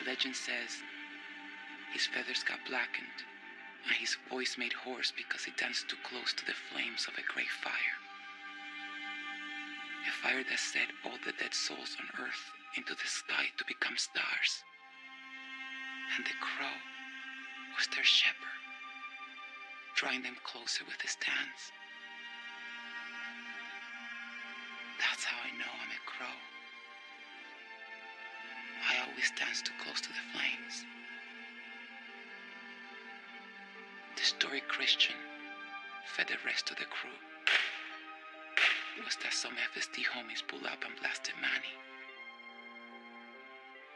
legend says his feathers got blackened and his voice made hoarse because he danced too close to the flames of a great fire. A fire that set all the dead souls on earth into the sky to become stars. And the crow was their shepherd, drawing them closer with his dance. That's how I know I'm a crow. I always dance too close to the flames. The story Christian fed the rest of the crew was that some FSD homies pulled up and blasted Manny.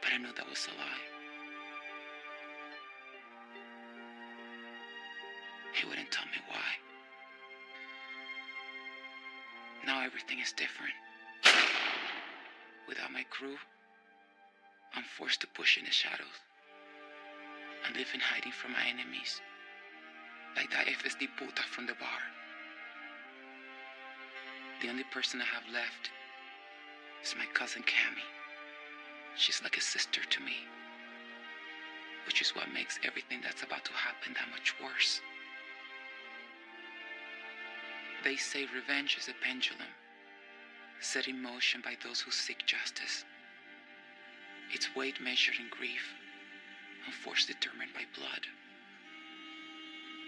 But I knew that was a lie. He wouldn't tell me why. Now everything is different. Without my crew, I'm forced to push in the shadows and live in hiding from my enemies, like that FSD puta from the bar. The only person I have left is my cousin Cammy. She's like a sister to me, which is what makes everything that's about to happen that much worse. They say revenge is a pendulum, set in motion by those who seek justice. Its weight measured in grief, and force determined by blood.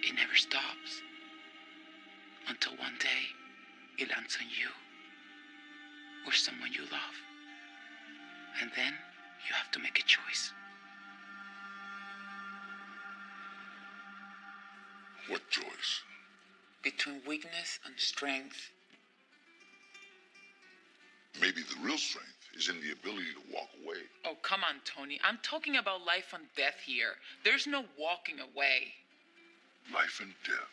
It never stops, until one day it lands on you, or someone you love. And then you have to make a choice. What choice? Between weakness and strength. Maybe the real strength is in the ability to walk away. Oh, come on, Tony. I'm talking about life and death here. There's no walking away. Life and death.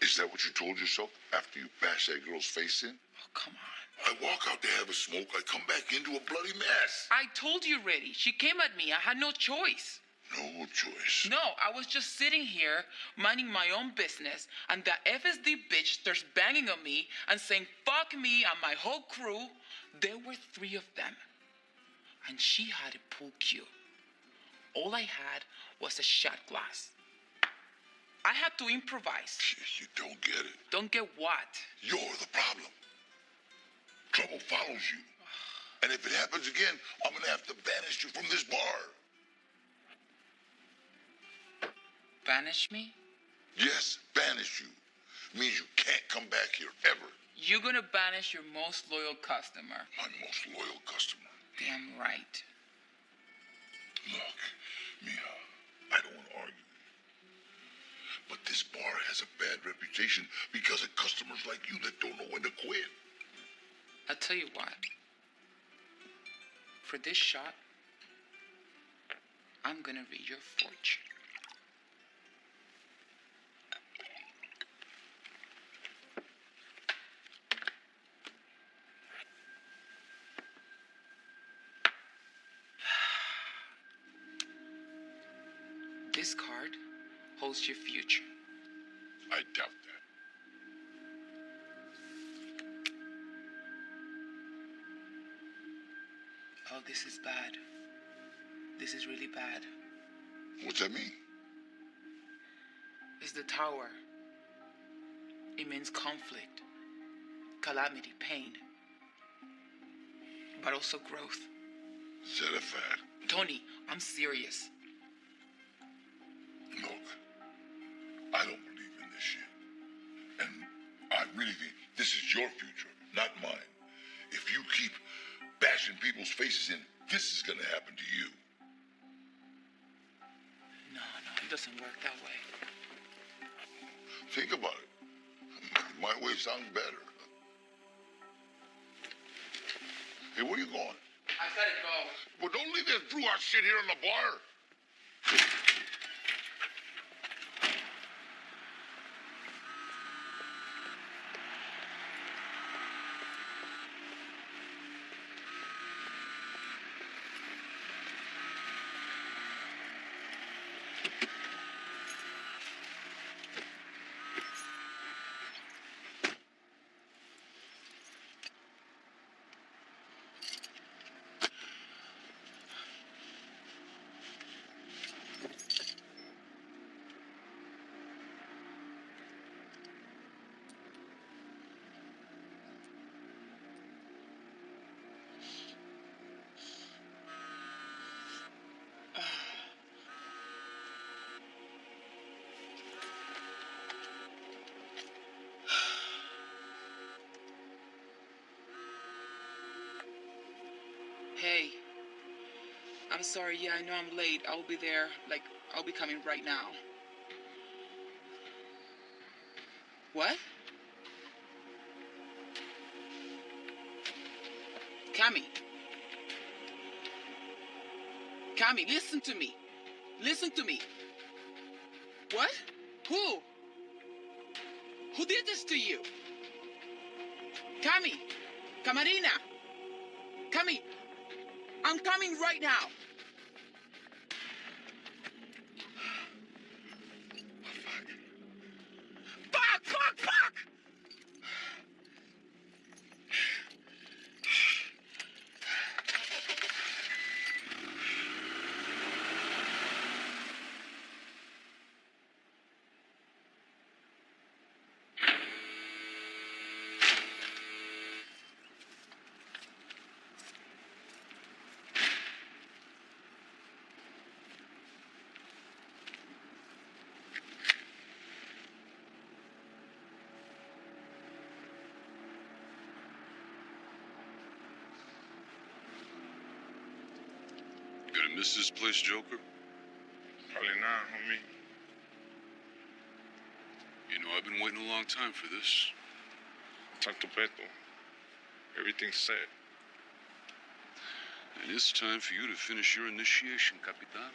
Is that what you told yourself after you bashed that girl's face in? Oh, come on. I walk out to have a smoke, I come back into a bloody mess. I told you already. She came at me. I had no choice. No choice. No, I was just sitting here, minding my own business, and that FSD bitch starts banging on me and saying, fuck me and my whole crew. There were 3 of them. And she had a pool cue. All I had was a shot glass. I had to improvise. You don't get it. Don't get what? You're the problem. Trouble follows you. And if it happens again, I'm gonna have to banish you from this bar. Banish me? Yes, banish you. Means you can't come back here ever. You're gonna banish your most loyal customer. My most loyal customer. Damn right. Look, Mia, I don't want to argue. But this bar has a bad reputation because of customers like you that don't know when to quit. I'll tell you what. For this shot, I'm gonna read your fortune. This card holds your future. I doubt that. Oh, this is bad. This is really bad. What's that mean? It's the tower. It means conflict, calamity, pain, but also growth. Is that a fact? Tony, I'm serious. Look, I don't believe in this shit. And I really think this is your future, not mine. If you keep bashing people's faces in, this is gonna happen to you. No, it doesn't work that way. Think about it. My way sounds better. Hey, where you going? I gotta go. Well, don't leave that brew-out shit here in the bar. Hey, I'm sorry. Yeah, I know I'm late. I'll be there. I'll be coming right now. What? Cami. Cami, listen to me. Listen to me. What? Who? Who did this to you? Cami. Camarina. Cami. I'm coming right now. Fuck! Fuck! Fuck! Gonna miss this place, Joker? Probably not, homie. You know, I've been waiting a long time for this. Talk to Beto. Everything's set. And it's time for you to finish your initiation, Capitan.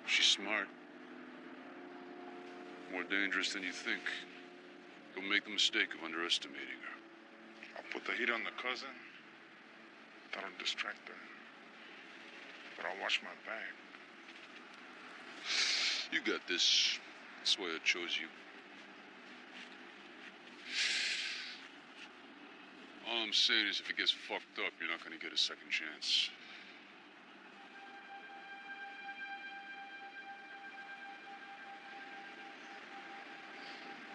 She's smart. More dangerous than you think. Don't make the mistake of underestimating her. I'll put the heat on the cousin. That'll distract her. But I'll watch my back. You got this. That's why I chose you. All I'm saying is if it gets fucked up, you're not gonna get a second chance.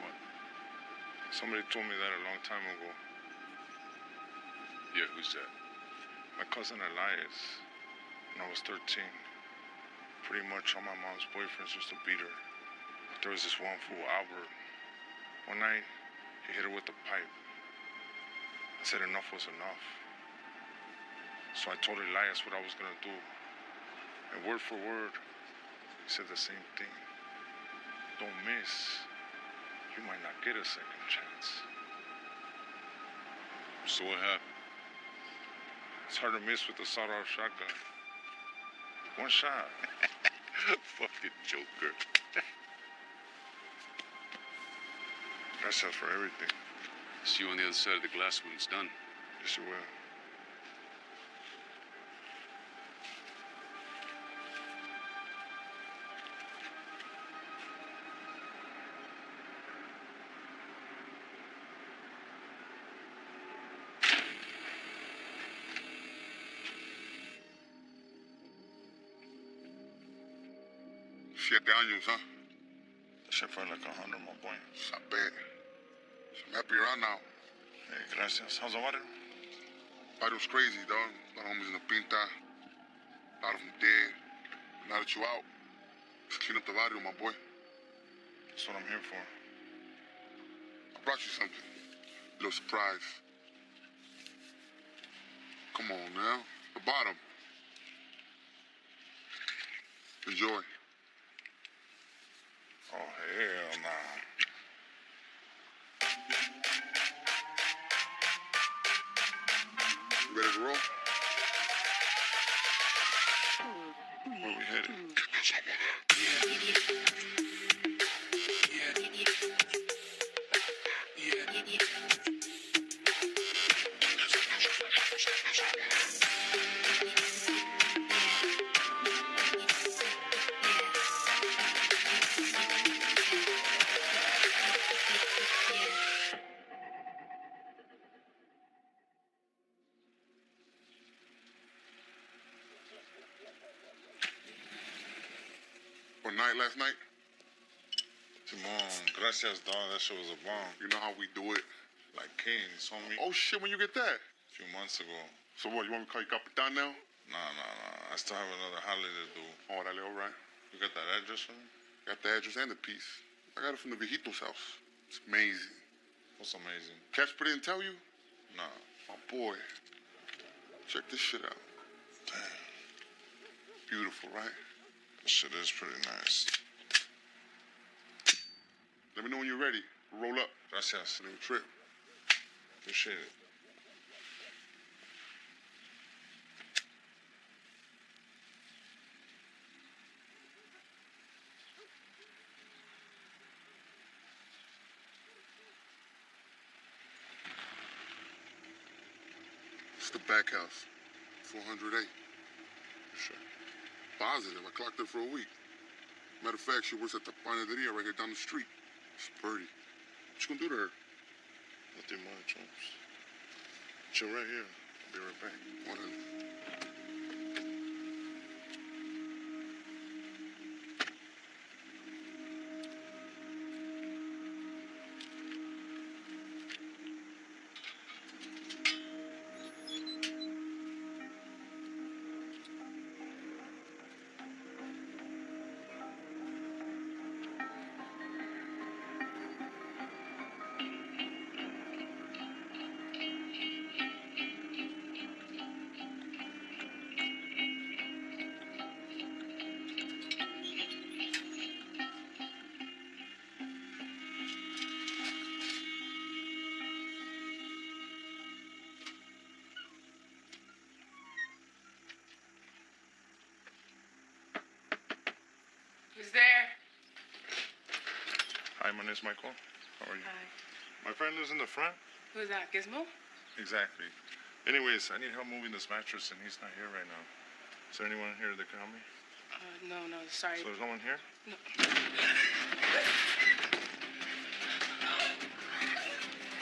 What? Somebody told me that a long time ago. Yeah, who's that? My cousin Elias, when I was 13. Pretty much all my mom's boyfriends used to beat her. But there was this one fool, Albert. One night, he hit her with a pipe. I said enough was enough. So I told Elias what I was gonna do. And word for word, he said the same thing. Don't miss. You might not get a second chance. So what happened? It's hard to miss with the sawed-off shotgun. One shot. Fucking Joker. Gracias for everything. See you on the other side of the glass when it's done. Yes, you will. Siete años, huh? That shit felt like 100, my boy. I bet. I'm happy you're out now. Hey, gracias. How's the water? Barrio's crazy, dog. A lot of homies in the pinta. A lot of them dead. Now that you out, just clean up the barrio, my boy. That's what I'm here for. I brought you something. A little surprise. Come on now. The bottom. Enjoy. Oh, hell nah. You ready to roll? Where we headed? Or night last night? Simon, gracias, dog. That shit was a bomb. You know how we do it. Like kings, homie. Oh shit, when you get that? A few months ago. So what, you want me to call you Capitan now? Nah. I still have another holiday to do. Oh, dale, all right. You got that address for me? Got the address and the piece. I got it from the Viejito's house. It's amazing. What's amazing? Casper didn't tell you? Nah. My boy. Check this shit out. Damn. Beautiful, right? This shit is pretty nice. Let me know when you're ready. Roll up. Gracias. Little trip. Appreciate it. It's the back house. 408. Sure. Positive. I clocked her for a week. Matter of fact, she works at the panaderia right here down the street. She's pretty. What you gonna do to her? Nothing much, Holmes. Chill right here. I'll be right back. Whatever. Who's there? Hi, my name's Michael. How are you? Hi. My friend lives in the front. Who's that? Gizmo? Exactly. Anyways, I need help moving this mattress, and he's not here right now. Is there anyone here that can help me? No, sorry. So there's no one here? No.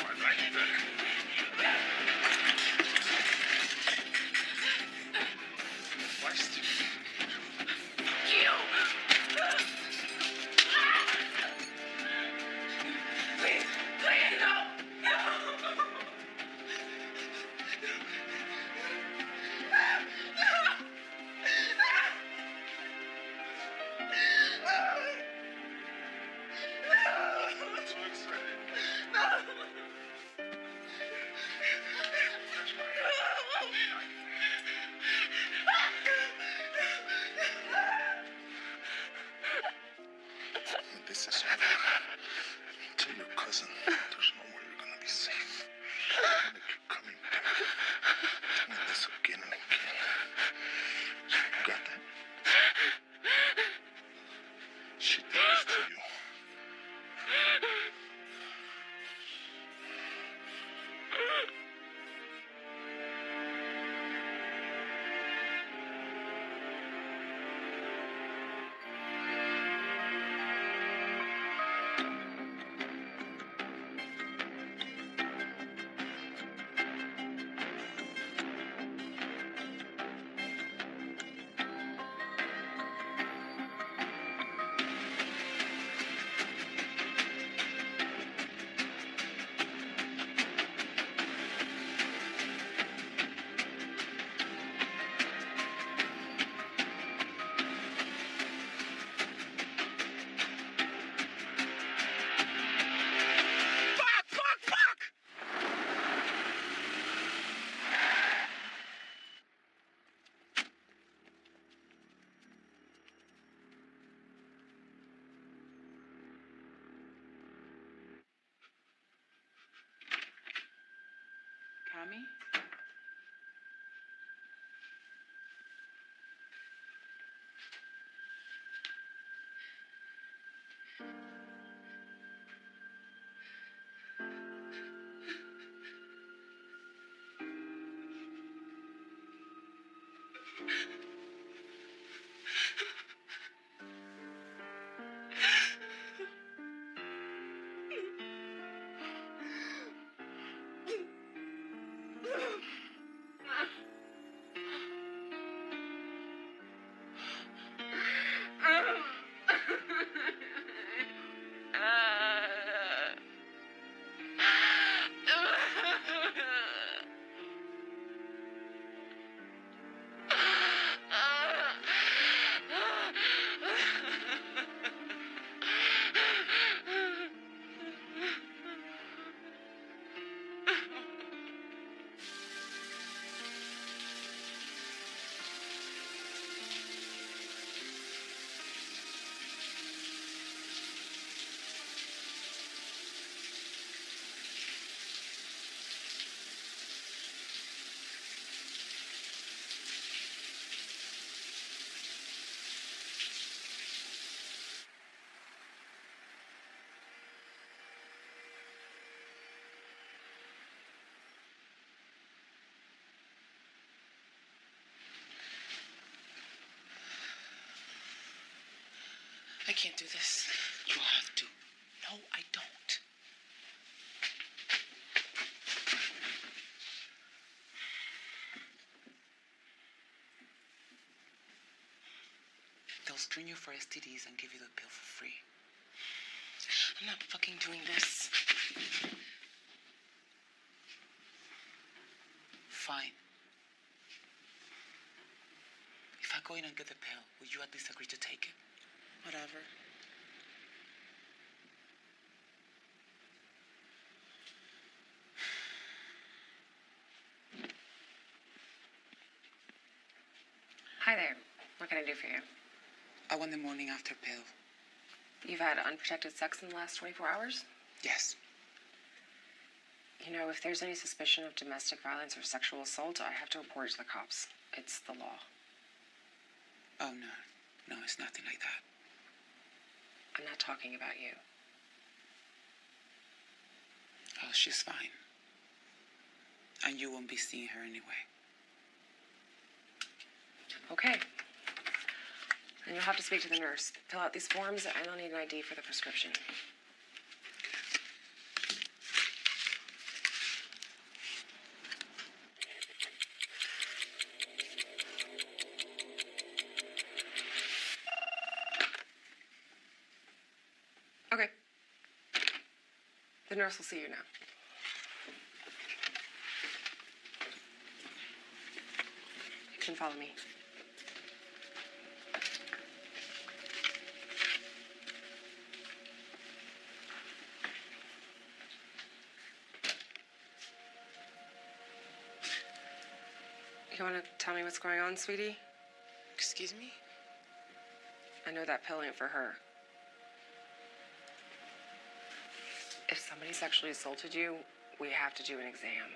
I like that. Why stupid? Please, no! can't do this. You have to. No, I don't. They'll screen you for STDs and give you the pill for free. I'm not fucking doing this. Fine. If I go in and get the pill, will you at least agree to take it? Whatever. Hi there. What can I do for you? I want the morning after pill. You've had unprotected sex in the last 24 hours? Yes. You know, if there's any suspicion of domestic violence or sexual assault, I have to report it to the cops. It's the law. Oh, no. No, it's nothing like that. I'm not talking about you. Oh, she's fine. And you won't be seeing her anyway. Okay. Then you'll have to speak to the nurse. Fill out these forms, and I'll need an ID for the prescription. Okay. The nurse will see you now. You can follow me. You want to tell me what's going on, sweetie? Excuse me? I know that pill ain't for her. If somebody sexually assaulted you, we have to do an exam.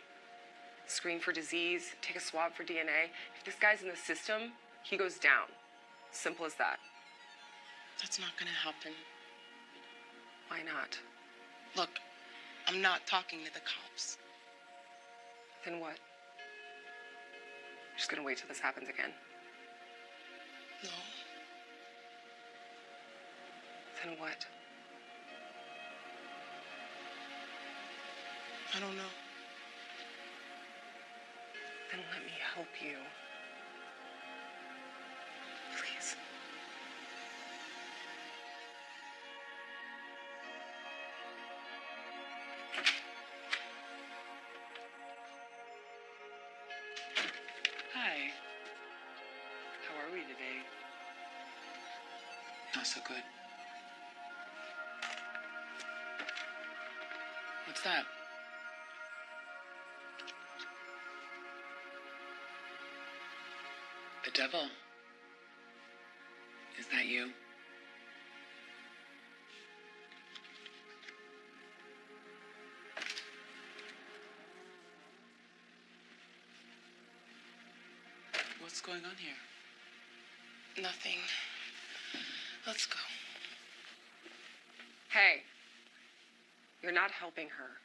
Screen for disease, take a swab for DNA. If this guy's in the system, he goes down. Simple as that. That's not gonna happen. Why not? Look, I'm not talking to the cops. Then what? You're just gonna wait till this happens again? No. Then what? I don't know. Then let me help you. Please. Hi. How are we today? Not so good. What's that? The devil? Is that you? What's going on here? Nothing. Let's go. Hey. You're not helping her.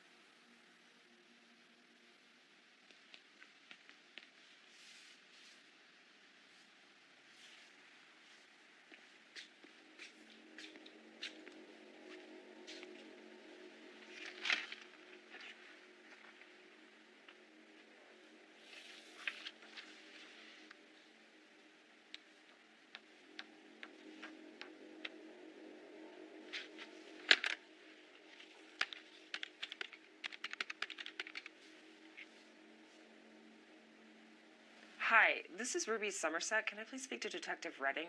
Hi, this is Ruby Somerset. Can I please speak to Detective Redding?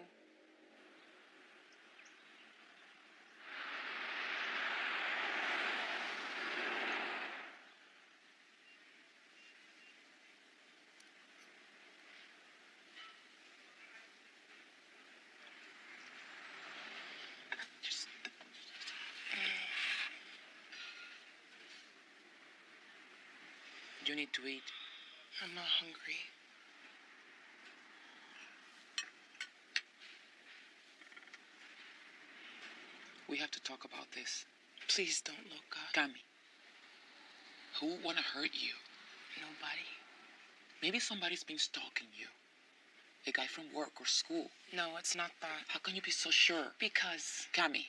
You need to eat. I'm not hungry. We have to talk about this. Please don't look up. Cami, who wanna hurt you? Nobody. Maybe somebody's been stalking you. A guy from work or school? No, it's not that. How can you be so sure? Because Cami,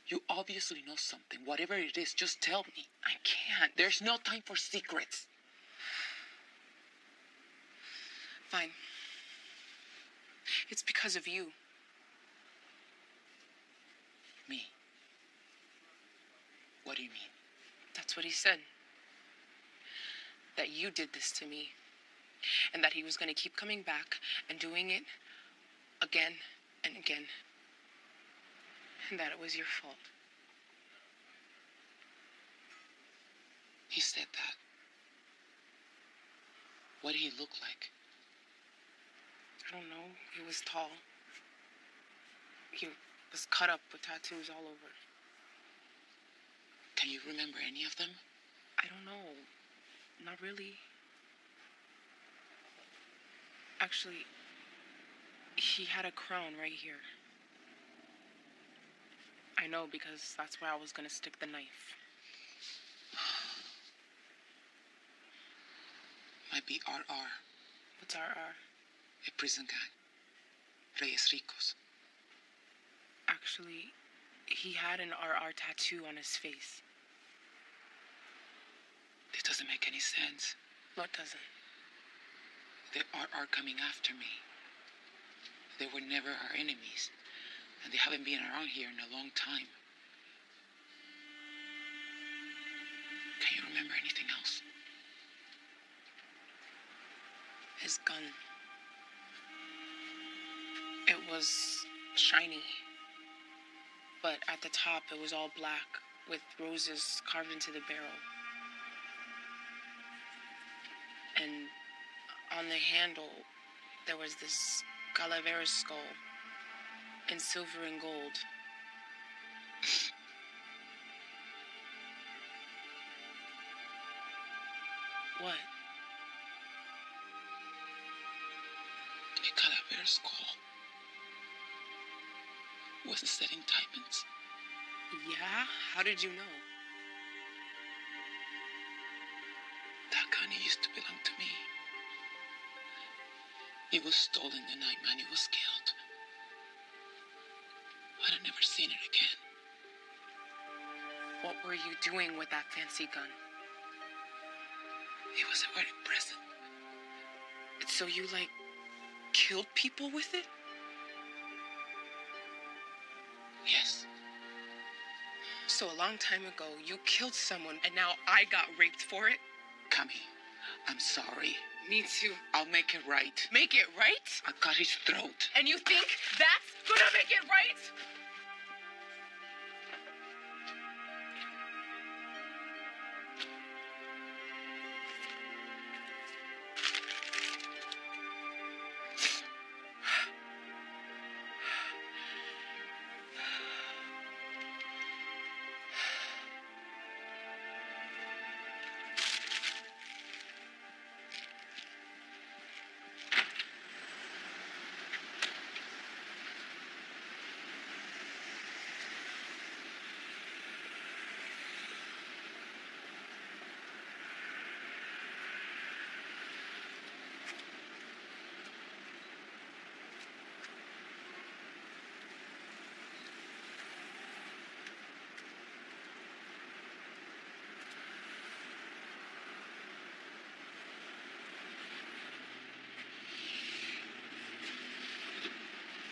you obviously know something. Whatever it is, just tell me. I can't. There's no time for secrets. Fine. It's because of you. Me? What do you mean? That's what he said. That you did this to me. And that he was going to keep coming back and doing it again and again. And that it was your fault. He said that. What did he look like? I don't know. He was tall. He was cut up with tattoos all over. Can you remember any of them? I don't know. Not really. Actually, he had a crown right here. I know because that's where I was gonna stick the knife. Might be RR, What's RR? a prison gang. Reyes Ricos. Actually, he had an RR tattoo on his face. This doesn't make any sense. What doesn't? They are coming after me. They were never our enemies, and they haven't been around here in a long time. Can you remember anything else? His gun. It was shiny. But at the top, it was all black with roses carved into the barrel. And on the handle, there was this Calavera skull in silver and gold. What? A Calavera skull. Was it set in diamonds? Yeah? How did you know? That gun used to belong to me. It was stolen the night Manny was killed. But I've never seen it again. What were you doing with that fancy gun? It was a wedding present. So you, like, killed people with it? Yes. So a long time ago, you killed someone, and now I got raped for it? Cami, I'm sorry. Me too. I'll make it right. Make it right? I cut his throat. And you think that's gonna make it right?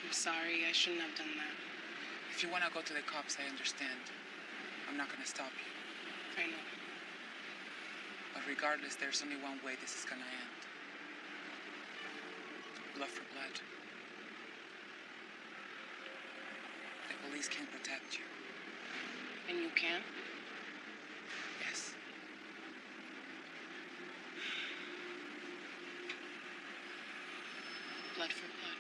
I'm sorry, I shouldn't have done that. If you want to go to the cops, I understand. I'm not going to stop you. I know. But regardless, there's only one way this is going to end. Blood for blood. The police can't protect you. And you can? Yes. Blood for blood.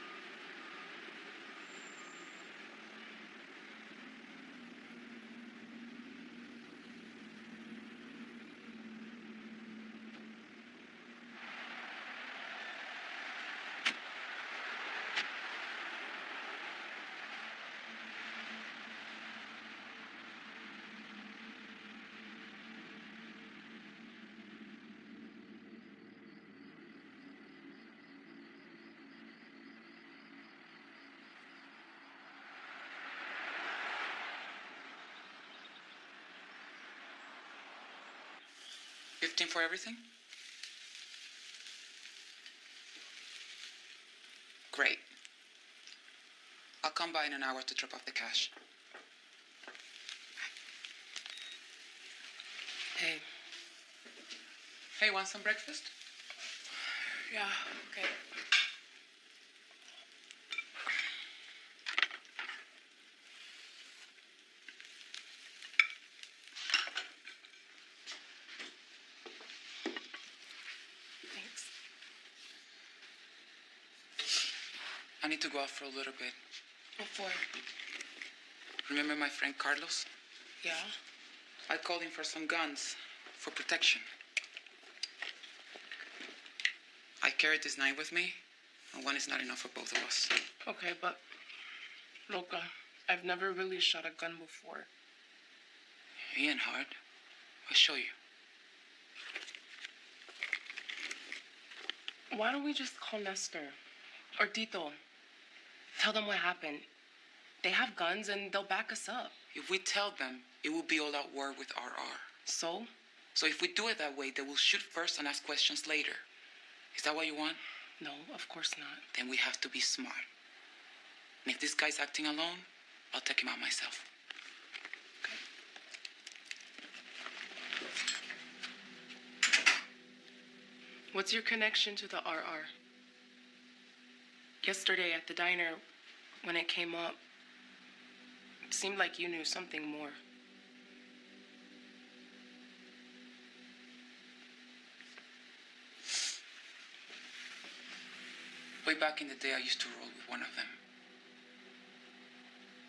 15 for everything? Great. I'll come by in an hour to drop off the cash. Hey. Hey, want some breakfast? Yeah, okay. Thanks. I need to go out for a little bit. What for? Remember my friend Carlos? Yeah? I called him for some guns, for protection. I carried this knife with me, and one is not enough for both of us. Okay, but... Loca, I've never really shot a gun before. It ain't hard. I'll show you. Why don't we just call Nestor? Or Tito? Tell them what happened. They have guns and they'll back us up. If we tell them, it will be all out war with RR. So? So if we do it that way, they will shoot first and ask questions later. Is that what you want? No, of course not. Then We have to be smart. And if this guy's acting alone, I'll take him out myself. What's your connection to the RR? Yesterday at the diner, when it came up, it seemed like you knew something more. Way back in the day, I used to roll with one of them.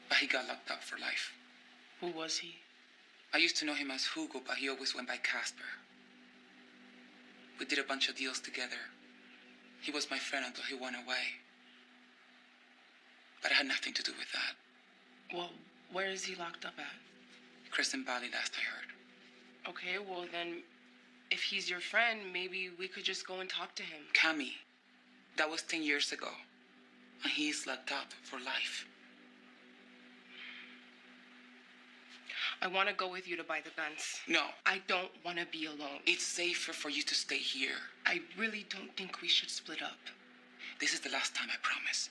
But he got locked up for life. Who was he? I used to know him as Hugo, but he always went by Casper. We did a bunch of deals together. He was my friend until he went away. But I had nothing to do with that. Well, where is he locked up at? Crescent Valley, last I heard. Okay, well then, if he's your friend, maybe we could just go and talk to him. Cammy, that was 10 years ago. And he is locked up for life. I want to go with you to buy the guns. No, I don't want to be alone. it's safer for you to stay here. I really don't think we should split up. This is the last time, I promise.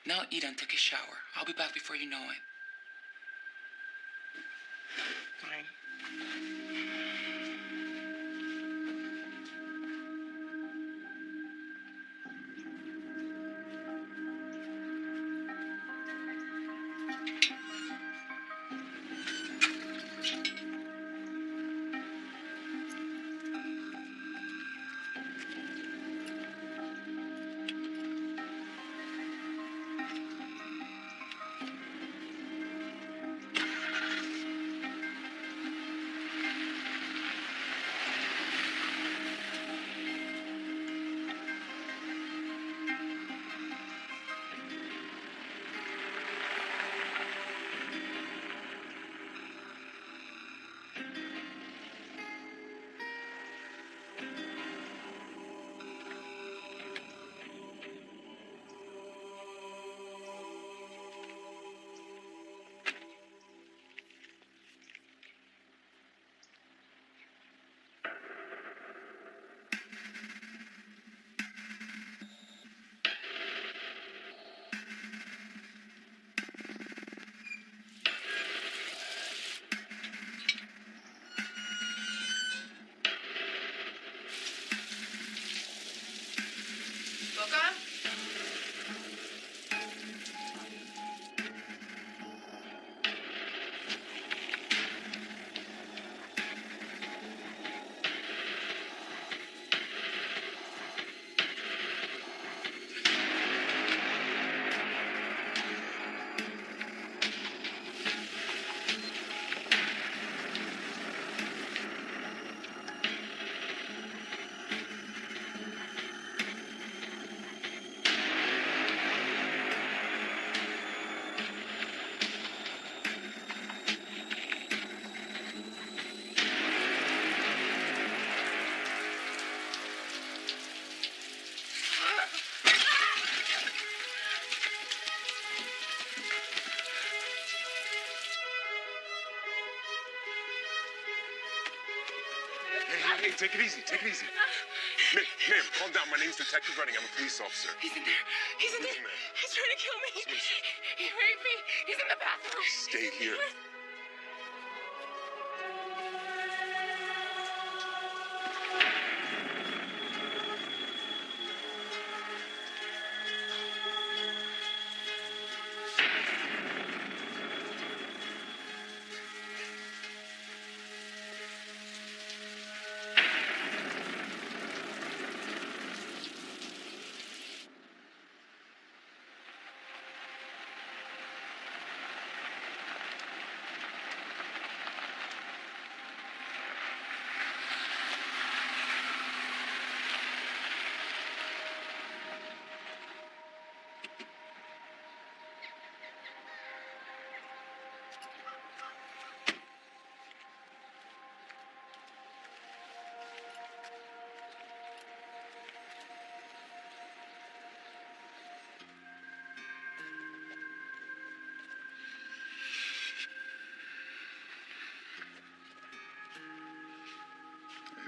Now eat and take a shower. I'll be back before you know it. Fine. Hey, take it easy. Take it easy. Ma'am, calm down. My name's Detective Redding. I'm a police officer. He's in there. He's in there. He's trying to kill me. He raped me. He's in the bathroom. Stay here.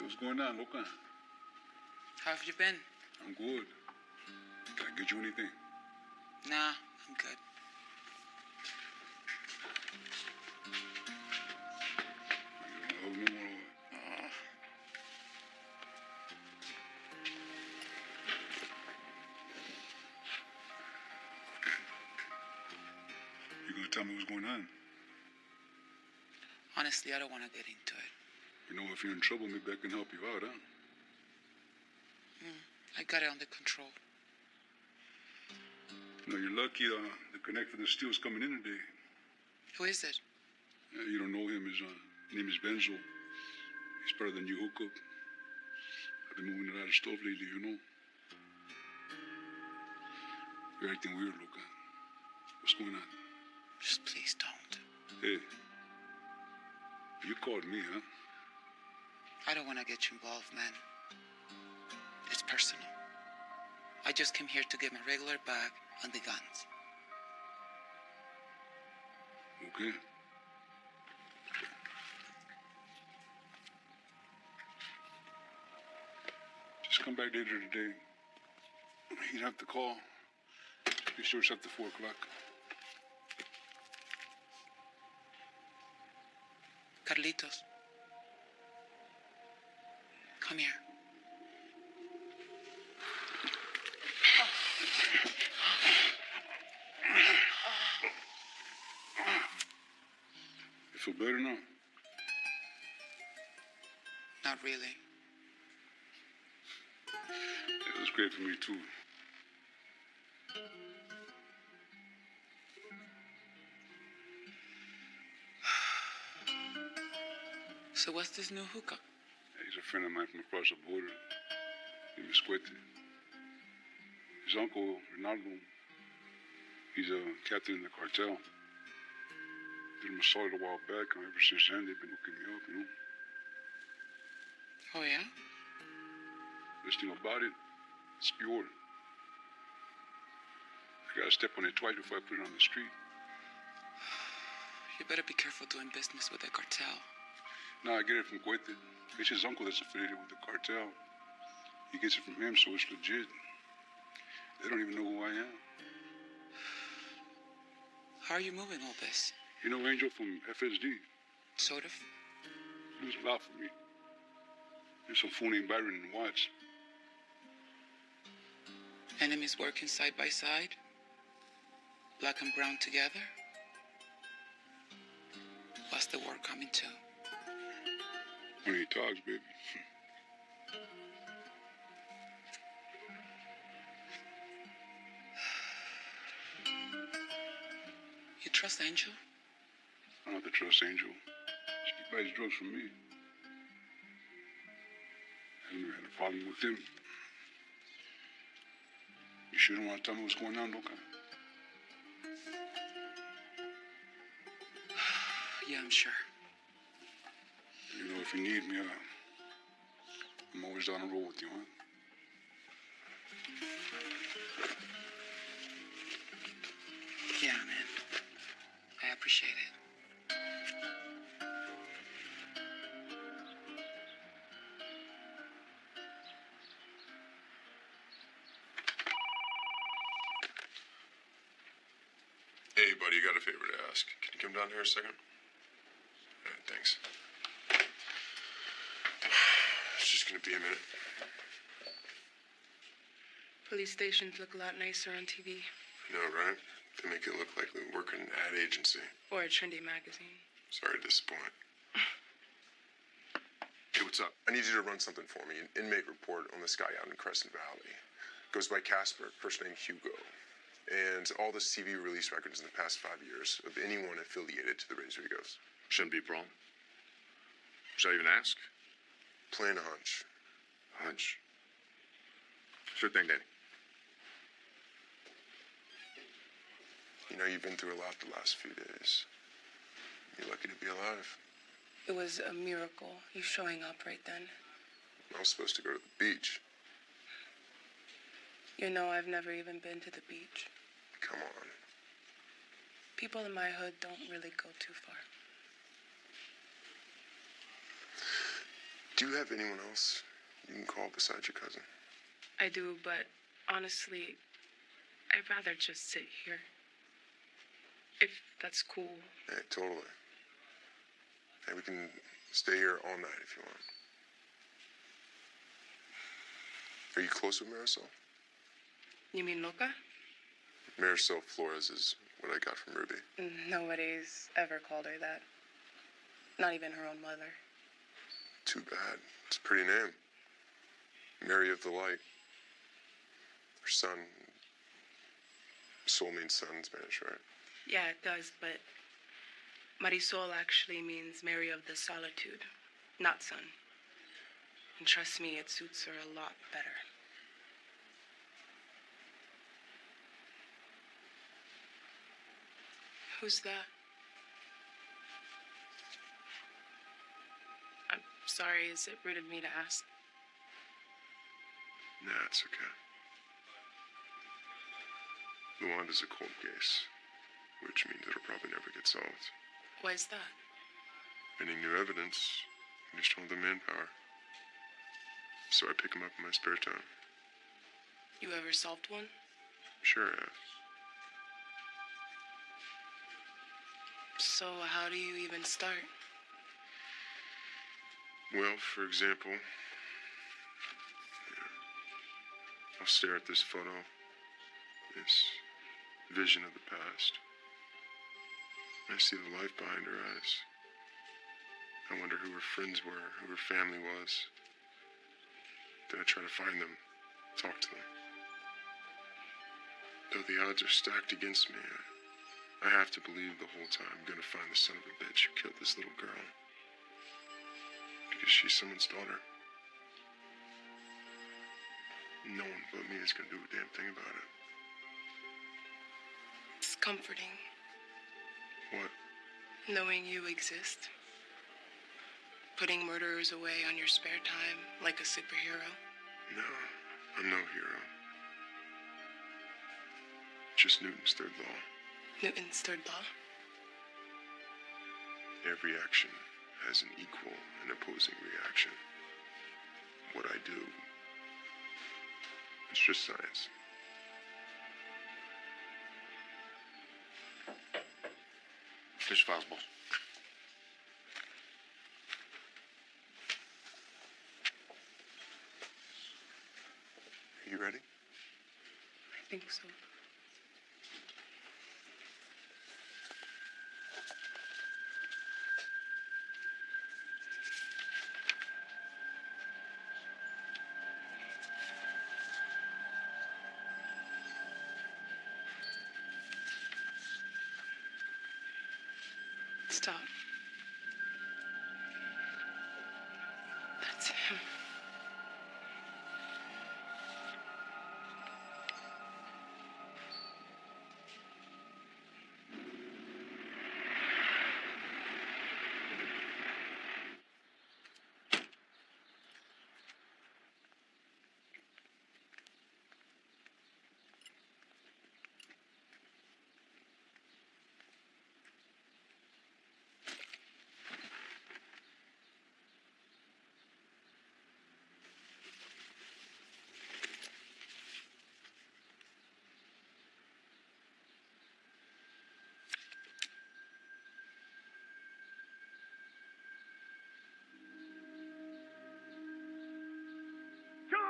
What's going on, Luca? How have you been? I'm good. Can I get you anything? Nah, I'm good. You don't hug no more. You gonna tell me what's going on? Honestly, I don't want to get into it. You know, if you're in trouble, maybe I can help you out, huh? I got it under control. You know, you're lucky the connect for the steel's coming in today. Who is it? You don't know him. His name is Benzo. He's part of the new hookup. I've been moving a lot of stuff lately, you know. You're acting weird, Luca. What's going on? Just please don't. Hey, you called me, huh? I don't want to get you involved, man. It's personal. I just came here to get my regular bag on the guns. Okay. Just come back later today. You don't have to call. Be sure it's after 4 o'clock. Carlitos. Come here. You feel better now? Not really. It was great for me, too. So what's this new hookup? He's a friend of mine from across the border. Name is Cuete. His uncle, Ronaldo, he's a captain in the cartel. Did him a solid a while back, and ever since then, they've been hooking me up, you know. Oh, yeah? Best thing about it, it's pure. I gotta step on it twice before I put it on the street. You better be careful doing business with the cartel. Now I get it from Cuete. It's his uncle that's affiliated with the cartel. He gets it from him, so it's legit. They don't even know who I am. How are you moving all this? You know Angel from FSD? Sort of. He was a lot for me. There's some fool named Byron and Watts. Enemies working side by side? Black and brown together? What's the war coming to? When he talks, baby. You trust Angel? I don't have to trust Angel. She buys drugs from me. I haven't had a problem with him. You sure don't want to tell me what's going on, Luca? Yeah, I'm sure. You know, if you need me, I'm always down the road with you, huh? Yeah, man. I appreciate it. buddy, you got a favor to ask. Can you come down here a second? All right, thanks. It's just gonna be a minute. Police stations look a lot nicer on TV. I know, right? They make it look like we work in an ad agency. Or a trendy magazine. Sorry to disappoint. Hey, what's up? I need you to run something for me. An inmate report on this guy out in Crescent Valley. Goes by Casper, first name Hugo. And all the CV release records in the past 5 years of anyone affiliated to the Razor Egos. Shouldn't be a problem. Should I even ask? Plan a hunch. Hunch. Sure thing, Danny. You know, you've been through a lot the last few days. You're lucky to be alive. It was a miracle, you showing up right then. I was supposed to go to the beach. You know, I've never even been to the beach. Come on. People in my hood don't really go too far. Do you have anyone else you can call besides your cousin? I do, but honestly, I'd rather just sit here. If that's cool. Hey, totally. Hey, we can stay here all night if you want. Are you close with Marisol? You mean Loca? Marisol Flores is what I got from Ruby. Nobody's ever called her that. Not even her own mother. Too bad. It's a pretty name. Mary of the Light. Her son. Sol means son in Spanish, right? Yeah, it does, but Marisol actually means Mary of the Solitude, not son. And trust me, it suits her a lot better. Who's that? I'm sorry, is it rude of me to ask? Nah, it's okay. Luanda's a cold case, which means it'll probably never get solved. Why is that? Any new evidence, you just hold the manpower. So I pick 'em up in my spare time. You ever solved one? Sure I have. So how do you even start? Well, for example, I'll stare at this photo, this vision of the past. I see the life behind her eyes. I wonder who her friends were, who her family was. Then I try to find them, talk to them. Though the odds are stacked against me, I have to believe the whole time I'm gonna find the son of a bitch who killed this little girl. Because she's someone's daughter. No one but me is gonna do a damn thing about it. It's comforting, What? knowing you exist. Putting murderers away on your spare time like a superhero. No, I'm no hero. Just Newton's third law. Newton's third law. Every action has an equal and opposing reaction. What I do, it's just science. Here's your files, boss. Are you ready? I think so. Stop. That's him.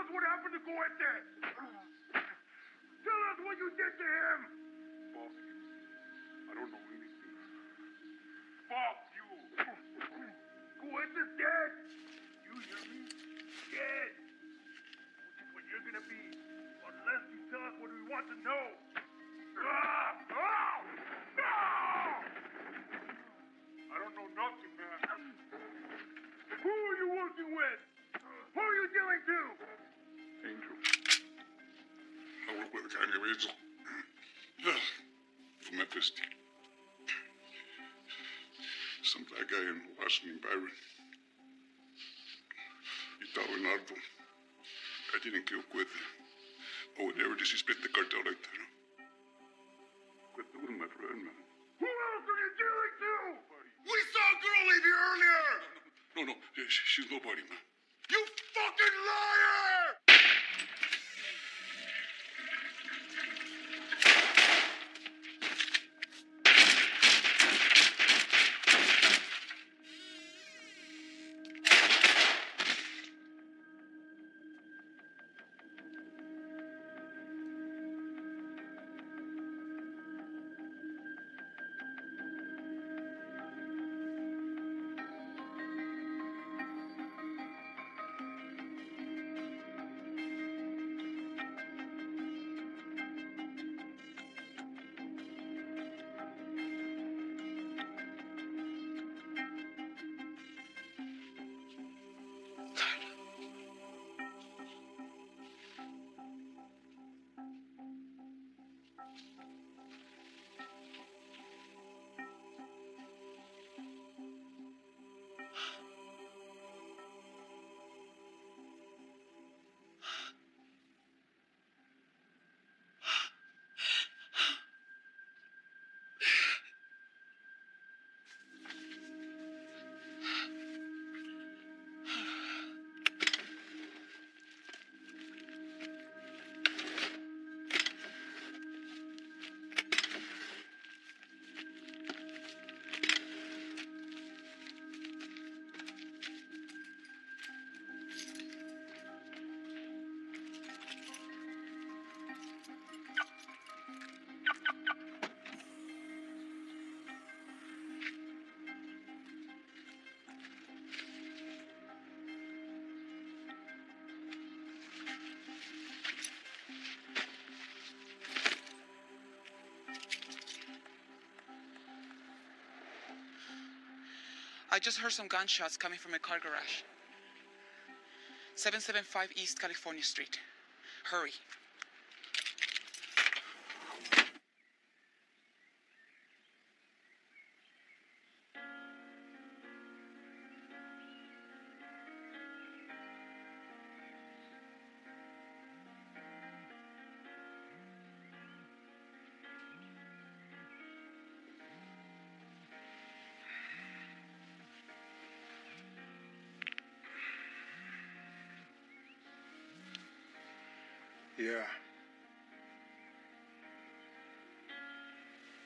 us what happened to Coete. Tell us what you did to him. Fuck you. I don't know anything. Fuck you. Coete's dead. You hear me? Dead. Which is what you're gonna be. Unless you tell us what we want to know. I don't know nothing, man. Who are you working with? Who are you dealing to? Angel. I work with a guy named Angel. From Memphis. Some black guy in Washington, Byron. He thought Leonardo. I didn't kill Cuete. I would never disrespect the cartel like that. Cuete was my friend, man. Who else are you dealing to? We saw a girl leave here earlier! No. She's nobody, man. You fucking liar! I just heard some gunshots coming from a car garage. 775 East California Street. Hurry. Yeah.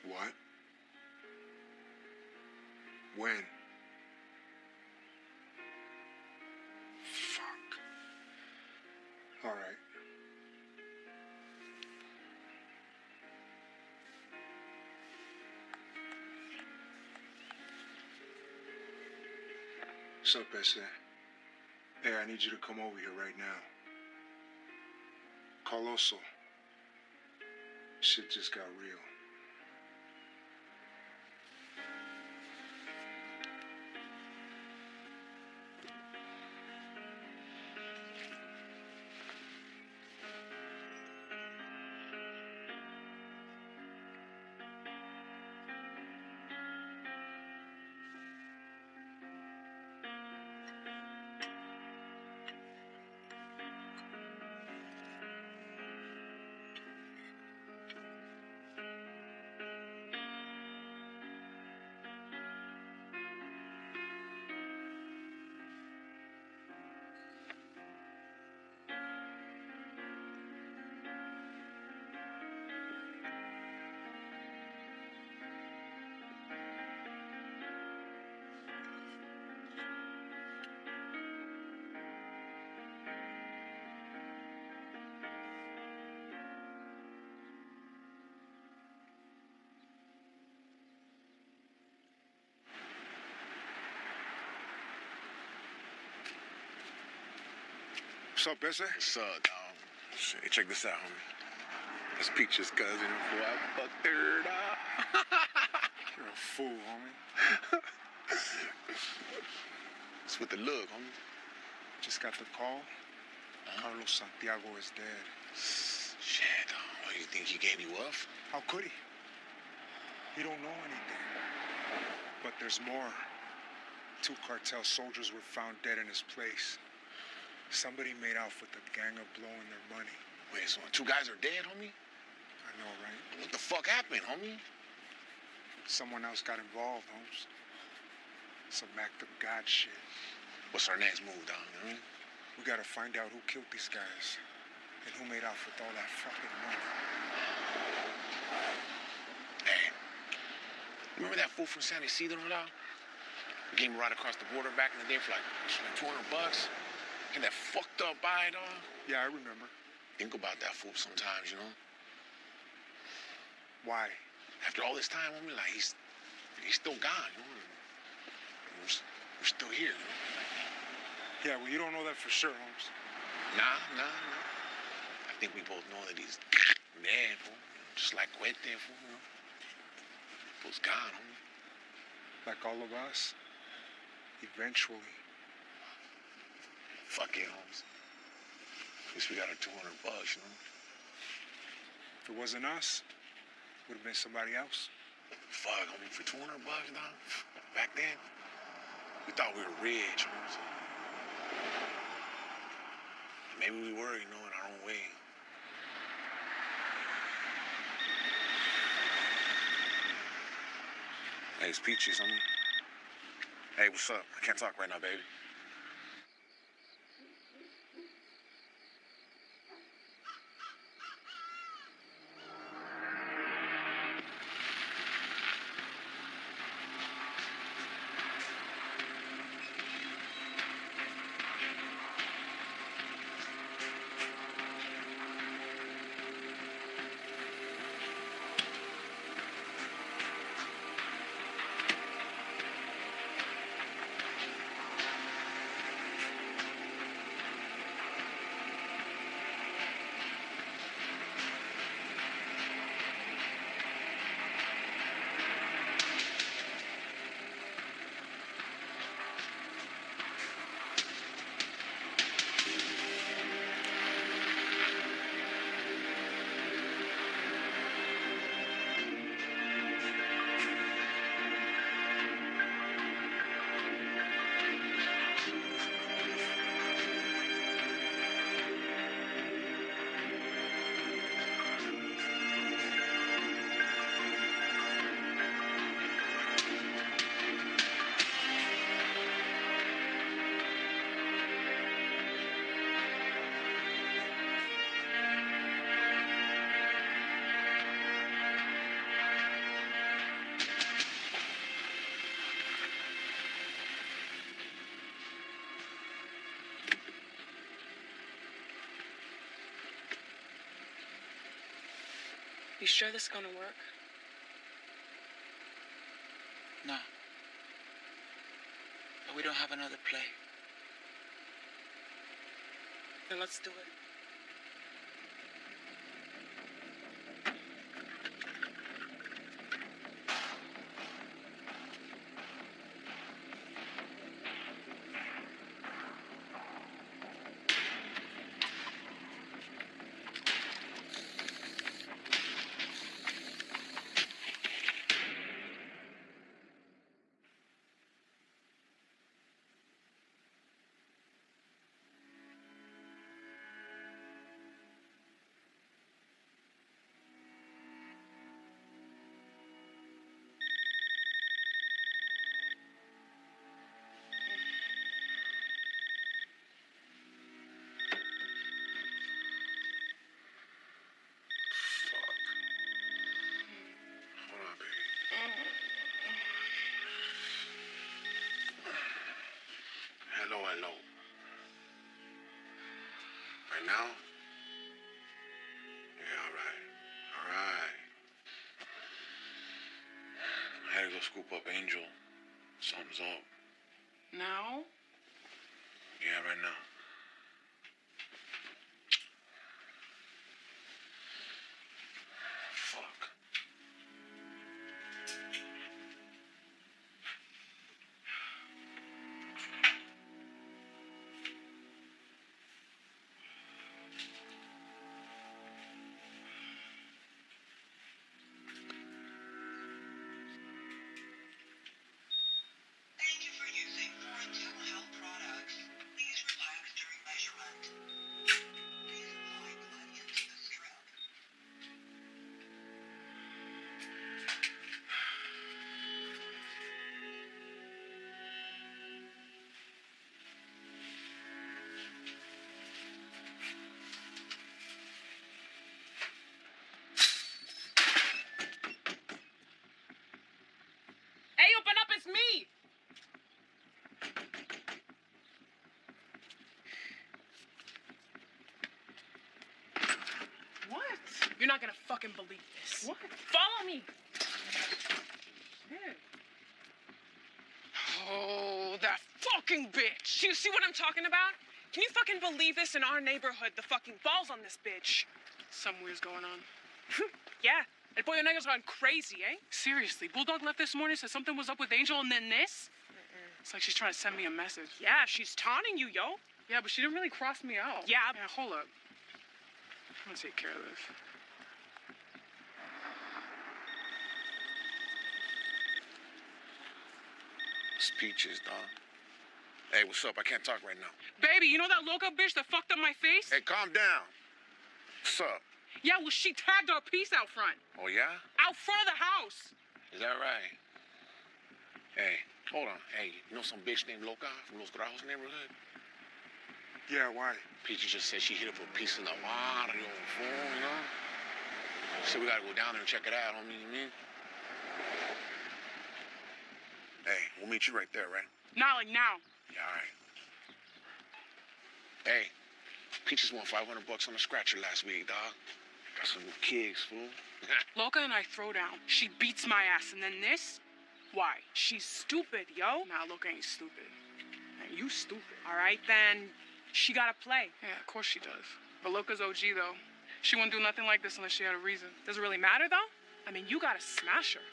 What? When? Fuck. All right. What's up, Ese? Hey, I need you to come over here right now. Carloso. Shit just got real. What's up, Bessie? What's up, dog? Shit, check this out, homie. That's Peach's cousin, boy. I fucked her, dog. You're a fool, homie. It's with the look, homie. Just got the call. Carlos Santiago is dead. Shit, dog. What, you think he gave you up? How could he? He don't know anything. But there's more. 2 cartel soldiers were found dead in his place. Somebody made off with the gang of blowing their money. Wait, so 2 guys are dead, homie? I know, right? What the fuck happened, homie? Someone else got involved, Holmes. Some act of God shit. What's our next move, dog? You know what I mean? We gotta find out who killed these guys and who made off with all that fucking money. Hey, remember that fool from San Isidro, dog? We gave him right across the border back in the day for like $200. And that fucked up eye, dog. Yeah, I remember. Think about that fool sometimes, you know? Why? After all this time, homie, like, he's still gone, you know? And we're still here, you know? Yeah, well, you don't know that for sure, Holmes. Nah. I think we both know that he's dead, fool. Just like Cuete, fool, you know? Fool's gone, homie. Like all of us. Eventually. Fuck it, Holmes. At least we got our $200, you know? If it wasn't us, it would have been somebody else. Fuck, homie, for $200, dog? Back then, we thought we were rich, Holmes. Maybe we were, you know, in our own way. Hey, it's Peaches, homie. Hey, what's up? I can't talk right now, baby. You sure this is gonna work? No. But we don't have another play. Then let's do it. Hello. Right now? Yeah, all right. I had to go scoop up Angel. Something's up. Now? Yeah, right now. You're not gonna fucking believe this. What? Follow me. Yeah. Oh, that fucking bitch. You see what I'm talking about? Can you fucking believe this? In our neighborhood, the fucking balls on this bitch. Something weird's going on. Yeah. El Pollo Negro's gone crazy, eh? Seriously, Bulldog left this morning, said something was up with Angel, and then this? It's like she's trying to send me a message. Yeah, she's taunting you, yo. Yeah, but she didn't really cross me out. Yeah. Yeah, hold up. I'm gonna take care of this. It's Peaches, dog. Hey, what's up? I can't talk right now. Baby, you know that loca bitch that fucked up my face? Hey, calm down. What's up? Yeah, well, she tagged our piece out front. Oh, yeah? Out front of the house. Is that right? Hey, hold on. Hey, you know some bitch named Loca from Los Grajos neighborhood? Yeah, why? Peaches just said she hit up a piece of the barrio phone, you know? She said we gotta go down there and check it out, homie, you mean? Hey, we'll meet you right there, right? Not like now. Yeah, all right. Hey, Peaches won $500 on the scratcher last week, dog. Got some new kicks, fool. Loca and I throw down. She beats my ass, and then this? Why? She's stupid, yo. Nah, Loca ain't stupid. Man, you stupid. All right, then. She gotta play. Yeah, of course she does. But Loca's OG, though. She wouldn't do nothing like this unless she had a reason. Does it really matter, though? I mean, you gotta smash her.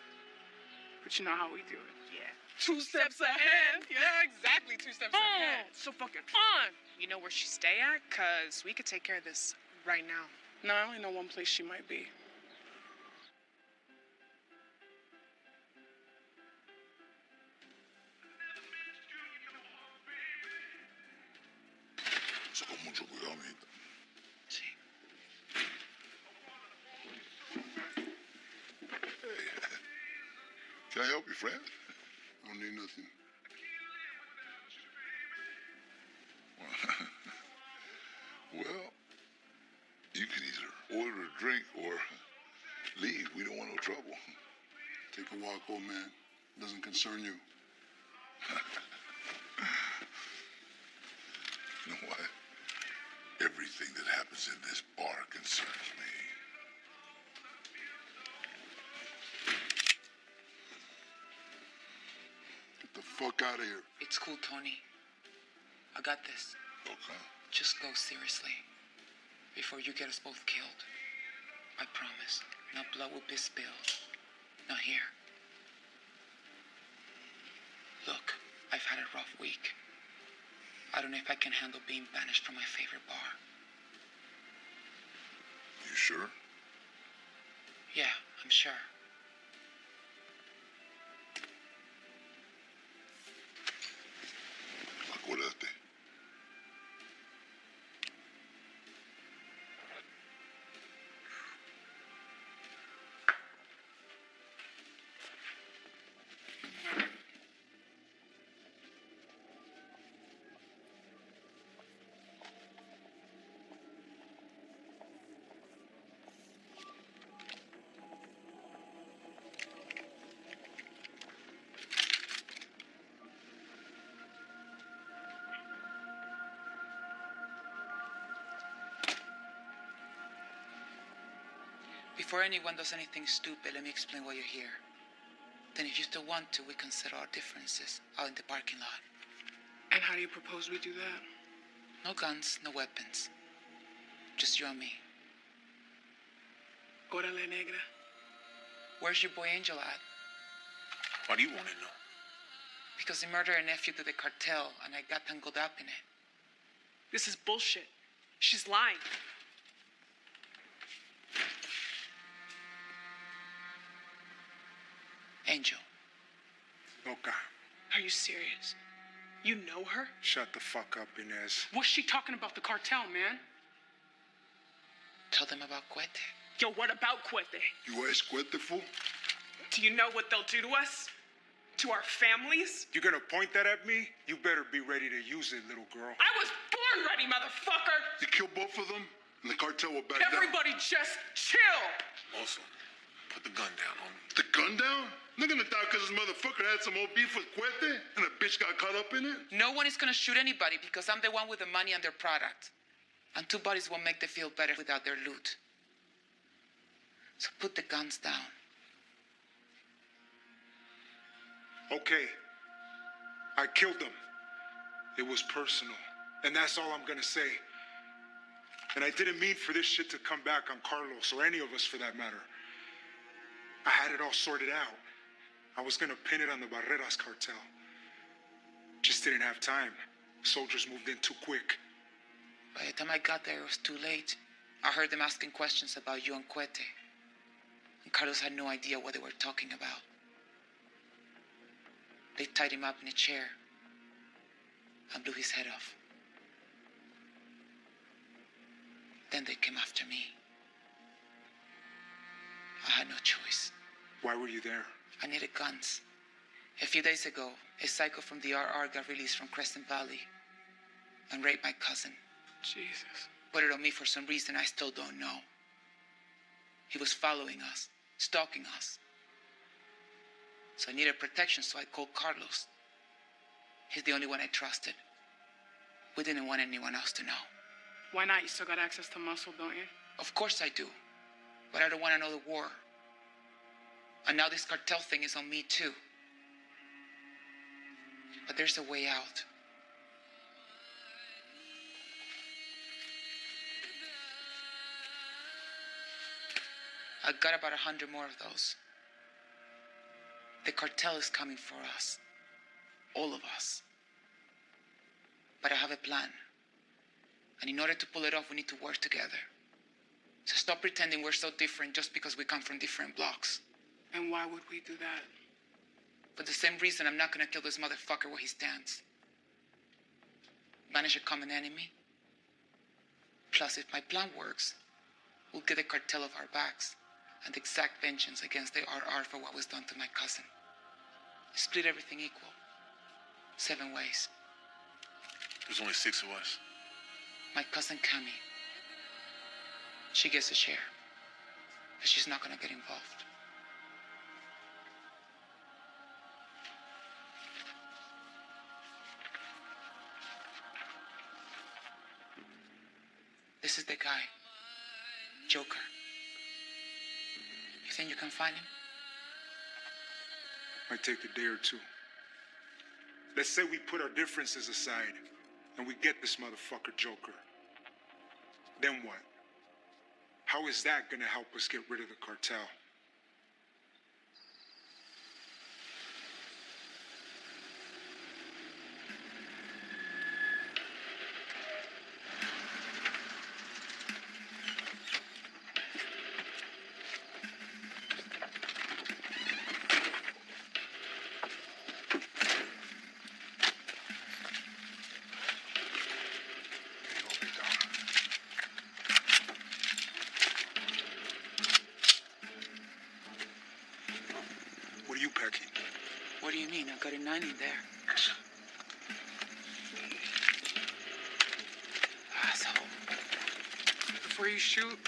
But you know how we do it. Yeah. 2 steps ahead. Yeah, exactly. 2 steps ahead. So fucking On. You know where she stay at? Cause we could take care of this right now. No, I only know one place she might be. Eso con mucho cuidado, amiguita. Sí. Hey, can I help you, friend? I don't need nothing. Well, you can either order a drink or leave. We don't want no trouble. Take a walk, old man. Doesn't concern you. You know what? Everything that happens in this bar concerns me. Get the fuck out of here. It's cool, Tony. I got this. Okay. Just go seriously. Before you get us both killed. I promise. No blood will be spilled. Not here. Look, I've had a rough week. I don't know if I can handle being banished from my favorite bar. You sure? Yeah, I'm sure. Acuérdate. Before anyone does anything stupid, let me explain why you're here. Then if you still want to, we can settle our differences out in the parking lot. And how do you propose we do that? No guns, no weapons. Just you and me. Órale, negra. Where's your boy Angel at? Why do you want to know? Because he murdered a nephew to the cartel, and I got tangled up in it. This is bullshit. She's lying. Angel. Loca, Are you serious? You know her? shut the fuck up, Inez. What's she talking about? The cartel, man? Tell them about Cuete. Yo, what about Cuete? You ask Cuete, fool? Do you know what they'll do to us? To our families? You gonna point that at me? You better be ready to use it, little girl. I was born ready, motherfucker! You kill both of them, and the cartel will back down. Everybody just chill! Also, put the gun down, homie. The gun down? Not gonna die because this motherfucker had some old beef with Cuete, and a bitch got caught up in it? No one is gonna shoot anybody because I'm the one with the money and their product. And two bodies won't make them feel better without their loot. So put the guns down. Okay. I killed them. It was personal. And that's all I'm gonna say. And I didn't mean for this shit to come back on Carlos or any of us for that matter. I had it all sorted out. I was gonna pin it on the Barreras cartel. Just didn't have time. Soldiers moved in too quick. By the time I got there, it was too late. I heard them asking questions about you and Cuete. And Carlos had no idea what they were talking about. They tied him up in a chair and blew his head off. Then they came after me. I had no choice. Why were you there? I needed guns. A few days ago, a psycho from the RR got released from Crescent Valley and raped my cousin. Jesus. Put it on me for some reason I still don't know. He was following us, stalking us. So I needed protection, so I called Carlos. He's the only one I trusted. We didn't want anyone else to know. Why not? You still got access to muscle, don't you? Of course I do. But I don't want another war. And now this cartel thing is on me too. But there's a way out. I've got about 100 more of those. The cartel is coming for us. All of us. But I have a plan. And in order to pull it off, we need to work together. So stop pretending we're so different just because we come from different blocks. And why would we do that? For the same reason I'm not gonna kill this motherfucker where he stands. Banish a common enemy. Plus, if my plan works, we'll get the cartel off our backs and exact vengeance against the RR for what was done to my cousin. Split everything equal. 7 ways. There's only 6 of us. My cousin Cami. She gets a share. But she's not gonna get involved. This is the guy. Joker. You think you can find him? Might take a day or two. Let's say we put our differences aside and we get this motherfucker Joker. Then what? How is that gonna help us get rid of the cartel? What are you packing? What do you mean? I've got a 9 in there. Asshole. Before you shoot,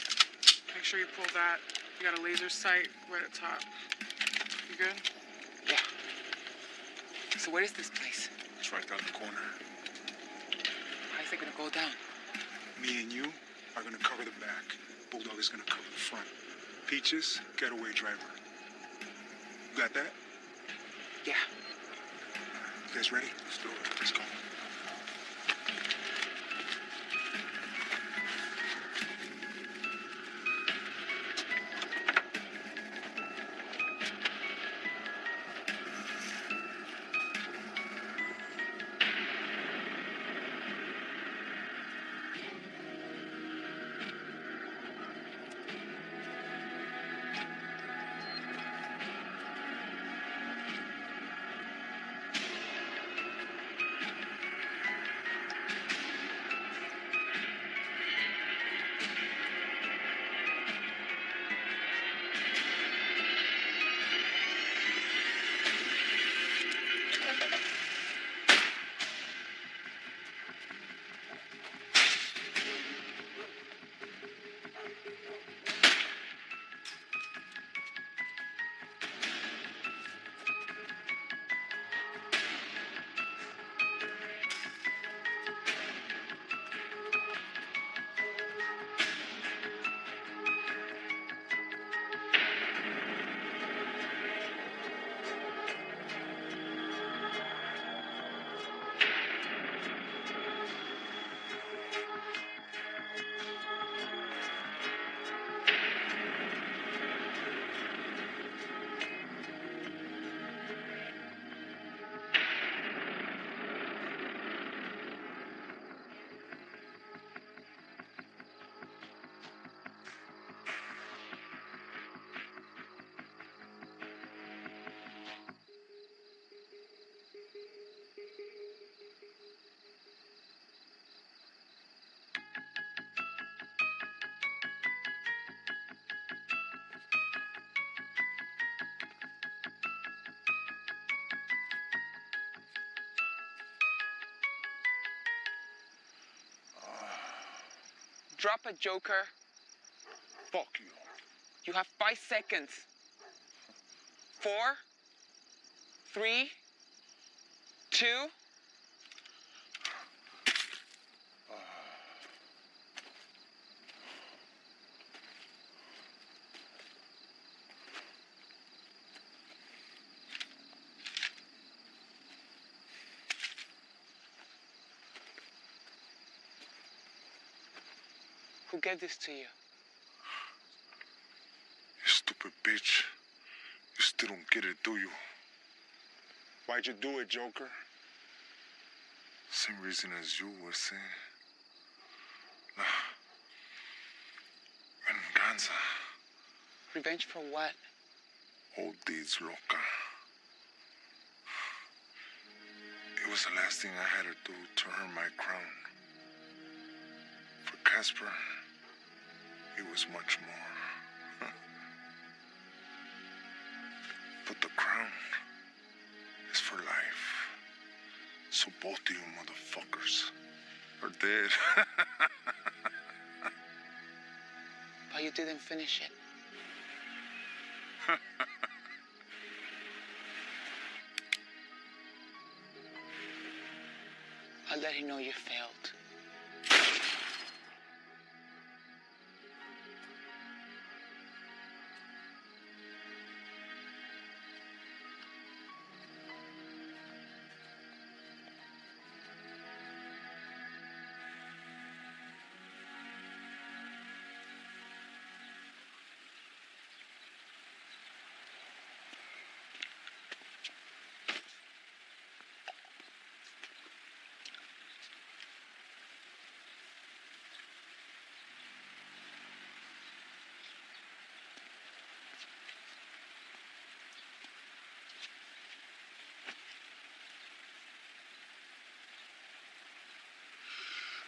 make sure you pull that. You got a laser sight right at top. You good? Yeah. So where is this place? It's right down the corner. How's it gonna go down? Me and you are gonna cover the back. Bulldog is gonna cover the front. Peaches, getaway driver. You got that? Yeah. You guys ready? Let's do it. Let's go. Drop it, Joker. Fuck you. You have 5 seconds. 4, 3, 2. Who gave this to you? You stupid bitch. You still don't get it, do you? Why'd you do it, Joker? Same reason as you were saying. Nah. Venganza. Revenge for what? Old deeds, loca. It was the last thing I had to do to earn my crown. For Casper, it was much more. But the crown is for life. So both of you motherfuckers are dead. But you didn't finish it. I'll let him know you failed.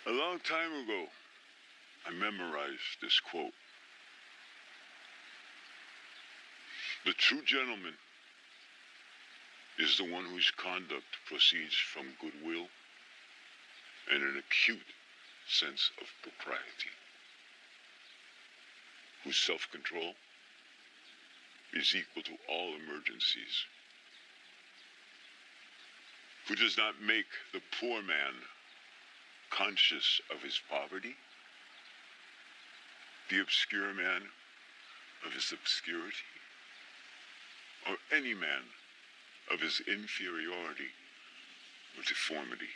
A long time ago, I memorized this quote. The true gentleman is the one whose conduct proceeds from goodwill and an acute sense of propriety, whose self-control is equal to all emergencies, who does not make the poor man conscious of his poverty, the obscure man of his obscurity, or any man of his inferiority or deformity.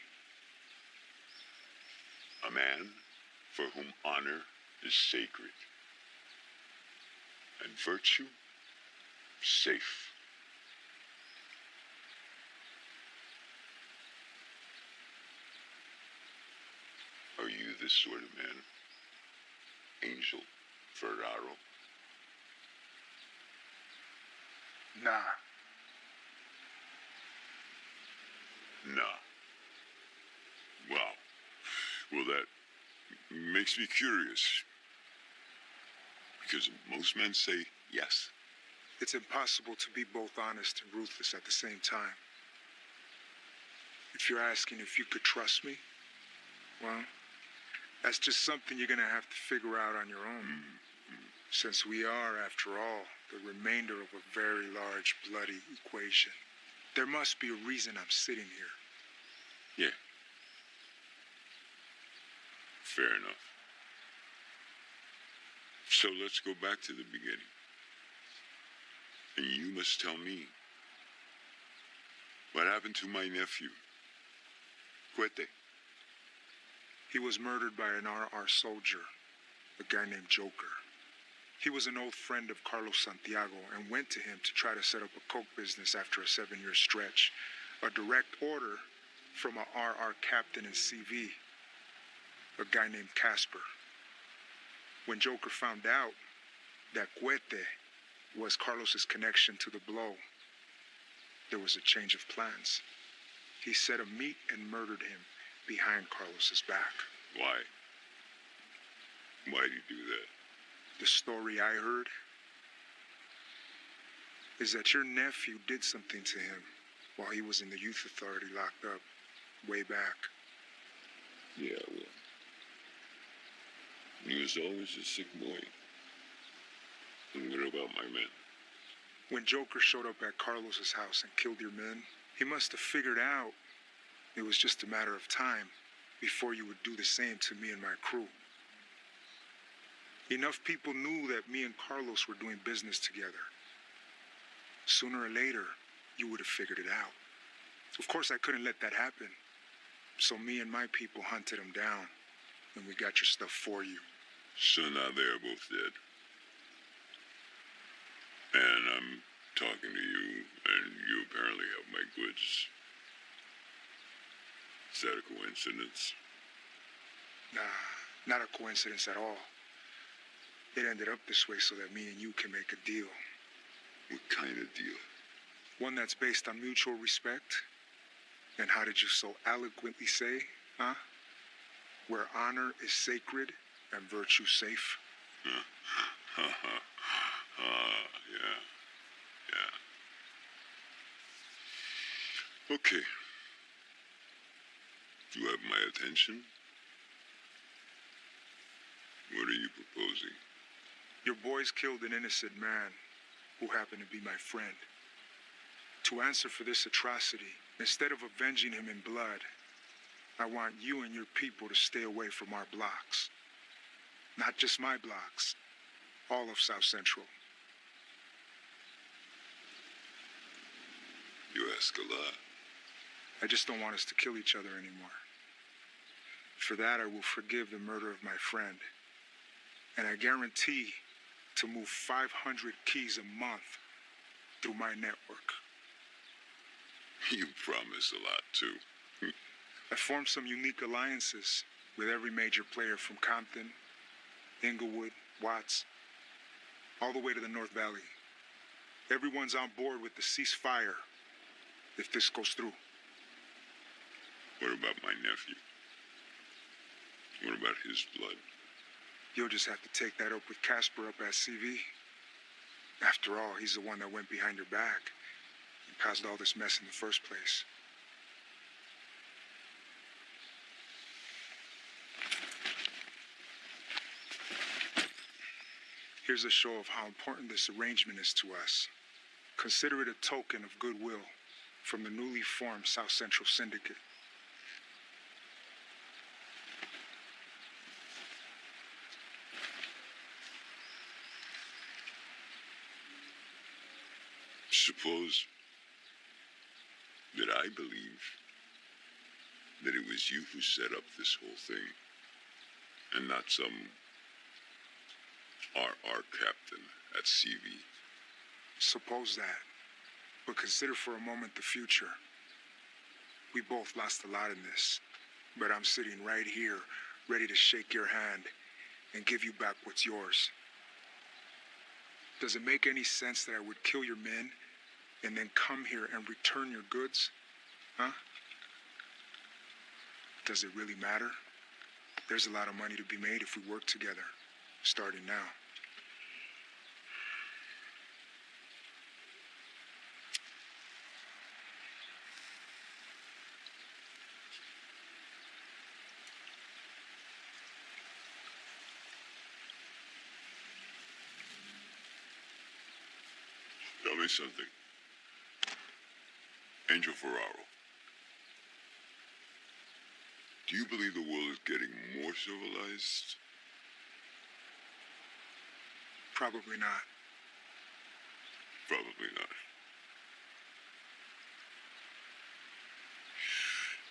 A man for whom honor is sacred and virtue safe. Are you this sort of man, Angel Ferraro? Nah. Nah. Wow. Well, that makes me curious. Because most men say yes. It's impossible to be both honest and ruthless at the same time. If you're asking if you could trust me, well, that's just something you're gonna have to figure out on your own. Since we are, after all, the remainder of a very large, bloody equation. There must be a reason I'm sitting here. Yeah. Fair enough. So let's go back to the beginning. And you must tell me what happened to my nephew, Cuete. He was murdered by an RR soldier, a guy named Joker. He was an old friend of Carlos Santiago and went to him to try to set up a coke business after a 7-year stretch. A direct order from a RR captain in CV, a guy named Casper. When Joker found out that Cuete was Carlos's connection to the blow, there was a change of plans. He set a meet and murdered him behind Carlos's back. Why? Why'd he do that? The story I heard is that your nephew did something to him while he was in the youth authority locked up way back. Yeah, well, He was always a sick boy. And what about my men? When Joker showed up at Carlos's house and killed your men, he must have figured out it was just a matter of time before you would do the same to me and my crew. Enough people knew that me and Carlos were doing business together. Sooner or later, you would have figured it out. Of course, I couldn't let that happen. So me and my people hunted him down, and we got your stuff for you. So now they're both dead. And I'm talking to you, and you apparently have my goods. Is that a coincidence? Nah, not a coincidence at all. It ended up this way so that me and you can make a deal. What kind of deal? One that's based on mutual respect. And how did you so eloquently say, huh? Where honor is sacred and virtue safe. Yeah. Okay. You have my attention. What are you proposing? Your boys killed an innocent man who happened to be my friend. To answer for this atrocity, instead of avenging him in blood, I want you and your people to stay away from our blocks. Not just my blocks, all of South Central. You ask a lot. I just don't want us to kill each other anymore. For that, I will forgive the murder of my friend. And I guarantee to move 500 keys a month through my network. You promise a lot, too. I formed some unique alliances with every major player from Compton, Inglewood, Watts, all the way to the North Valley. Everyone's on board with the ceasefire if this goes through. What about my nephew? What about his blood? You'll just have to take that up with Casper up at CV. After all, he's the one that went behind your back and caused all this mess in the first place. Here's a show of how important this arrangement is to us. Consider it a token of goodwill from the newly formed South Central Syndicate. Suppose that I believe that it was you who set up this whole thing, and not some RR captain at CV. Suppose that. But consider for a moment the future. We both lost a lot in this, but I'm sitting right here, ready to shake your hand and give you back what's yours. Does it make any sense that I would kill your men and then come here and return your goods? Huh? Does it really matter? There's a lot of money to be made if we work together, starting now. Tell me something. Angel Ferraro. Do you believe the world is getting more civilized? Probably not. Probably not.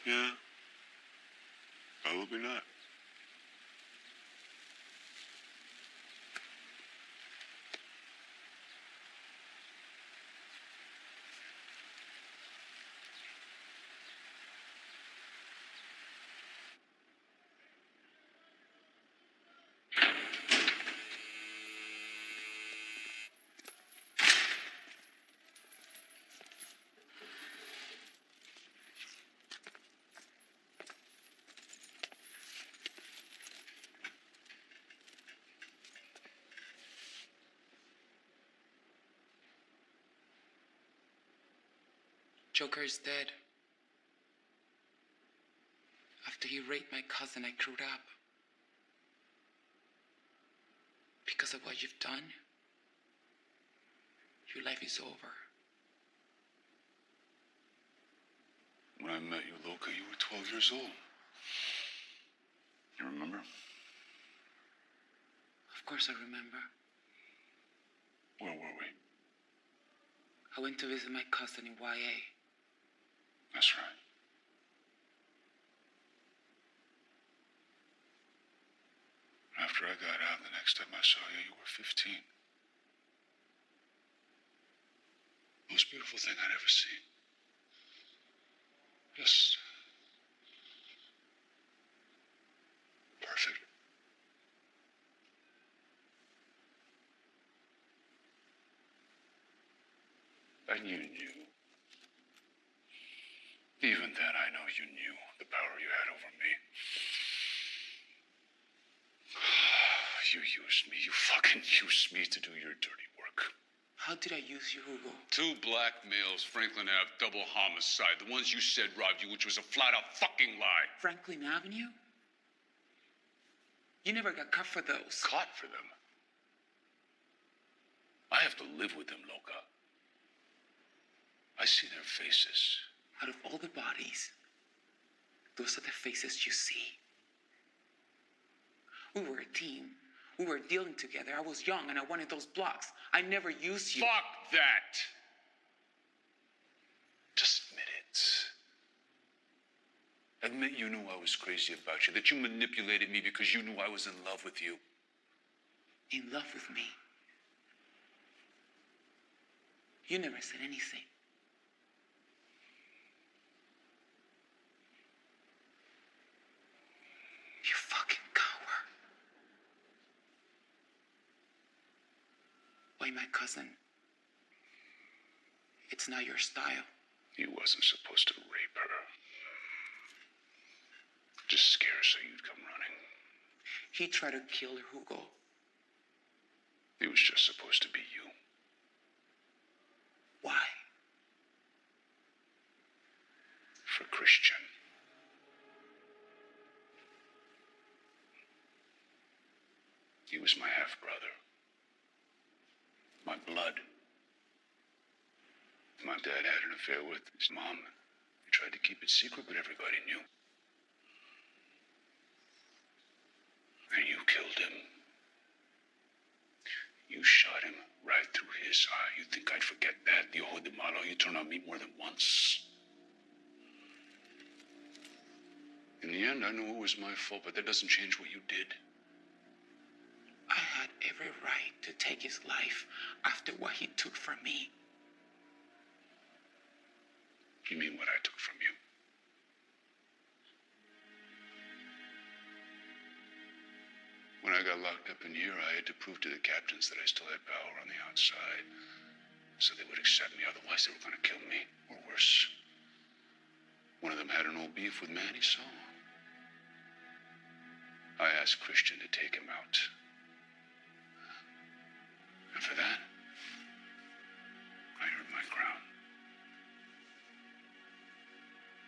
Yeah. Probably not. Joker is dead. After he raped my cousin, I screwed up. because of what you've done, your life is over. When I met you, Loca, you were 12 years old. You remember? Of course I remember. Where were we? I went to visit my cousin in YA. That's right. After I got out, the next time I saw you, you were 15. Most beautiful thing I'd ever seen. Just perfect. And you knew. Even then, I know you knew the power you had over me. You used me. You fucking used me to do your dirty work. How did I use you, Hugo? 2 black males, Franklin Ave, double homicide. The ones you said robbed you, which was a flat-out fucking lie. Franklin Avenue? You never got caught for those. Caught for them? I have to live with them, Loca. I see their faces. Out of all the bodies, those are the faces you see. We were a team. We were dealing together. I was young and I wanted those blocks. I never used you. Fuck that! Just admit it. Admit you knew I was crazy about you, that you manipulated me because you knew I was in love with you. In love with me? You never said anything. You fucking coward. Why, my cousin? It's not your style. You wasn't supposed to rape her. Just scare her so you'd come running. He tried to kill her, Hugo. It was just supposed to be you. Why? For Christian. He was my half-brother. My blood. My dad had an affair with his mom. He tried to keep it secret, but everybody knew. And you killed him. You shot him right through his eye. You think I'd forget that? The ojo de malo, you turned on me more than once. In the end, I know it was my fault, but that doesn't change what you did. I had every right to take his life after what he took from me. You mean what I took from you? When I got locked up in here, I had to prove to the captains that I still had power on the outside. So they would accept me, otherwise they were going to kill me, or worse. One of them had an old beef with Manny, so I asked Christian to take him out. And for that, I earned my crown.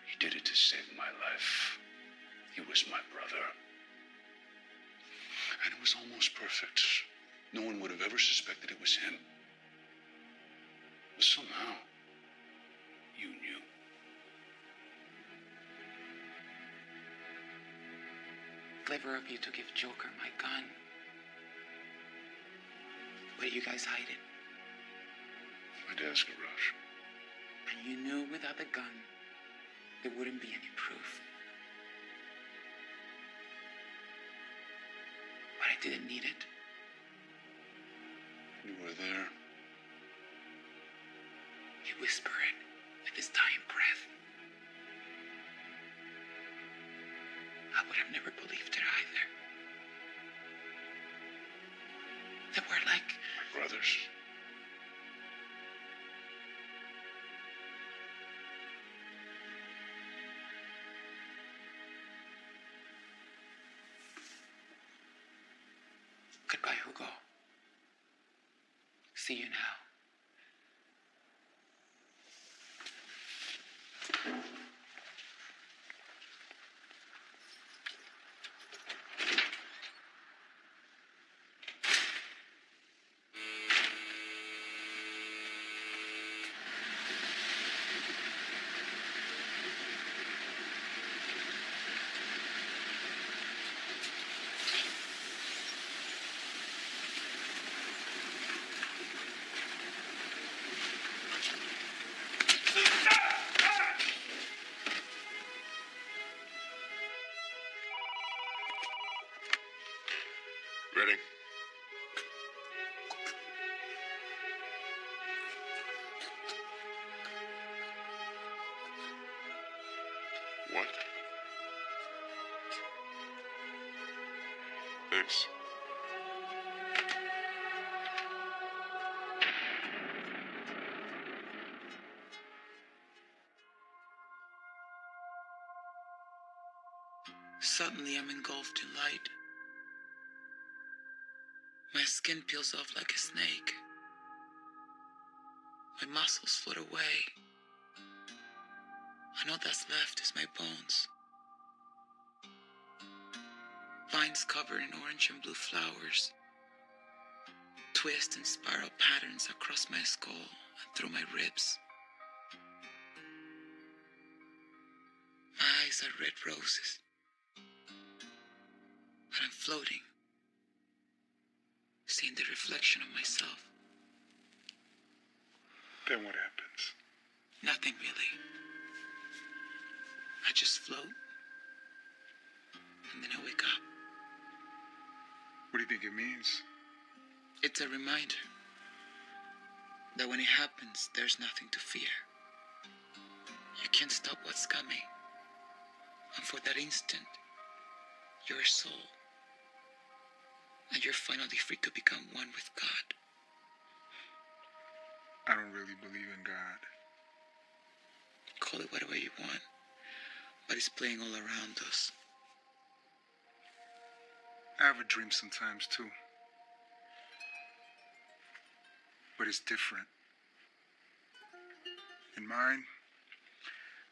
He did it to save my life. He was my brother. And it was almost perfect. No one would have ever suspected it was him. But somehow, you knew. Clever of you to give Joker my gun. Where do you guys hide it? My dad's garage. And you knew without the gun, there wouldn't be any proof. But I didn't need it. You were there. He whispered it with his dying breath. I would have never believed it either. They were like My brothers. Goodbye, Hugo. See you now. Thanks. Suddenly, I'm engulfed in light. My skin peels off like a snake. My muscles float away. And all that's left is my bones. Vines covered in orange and blue flowers twist in spiral patterns across my skull and through my ribs. My eyes are red roses. And I'm floating, seeing the reflection of myself. Then what happens? Nothing really. I just float, and then I wake up. What do you think it means? It's a reminder that when it happens, there's nothing to fear. You can't stop what's coming. And for that instant, you're a soul. And you're finally free to become one with God. I don't really believe in God. Call it whatever you want, but it's playing all around us. I have a dream sometimes too. But it's different. In mine,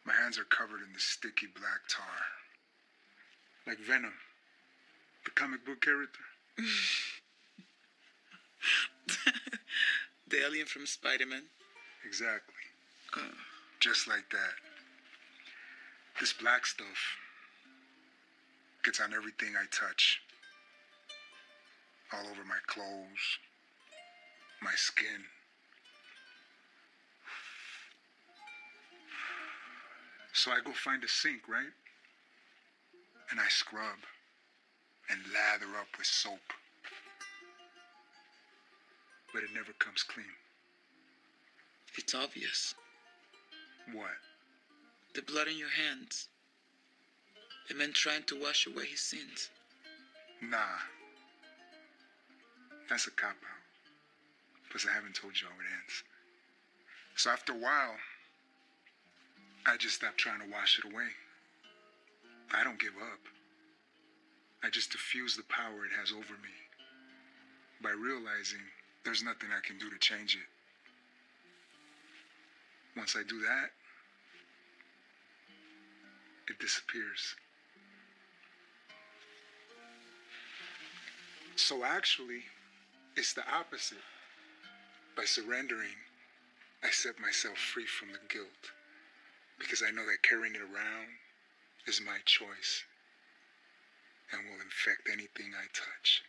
my hands are covered in this sticky black tar. Like Venom, the comic book character. The alien from Spider-Man? Exactly. Just like that. This black stuff gets on everything I touch. All over my clothes, my skin. So I go find a sink, right? And I scrub and lather up with soap. But it never comes clean. It's obvious. What? The blood in your hands. The man trying to wash away his sins. Nah. That's a cop-out. Plus, I haven't told you how it ends. So after a while, I just stop trying to wash it away. I don't give up. I just diffuse the power it has over me by realizing there's nothing I can do to change it. Once I do that, it disappears. So actually, it's the opposite. By surrendering, I set myself free from the guilt because I know that carrying it around is my choice and will infect anything I touch.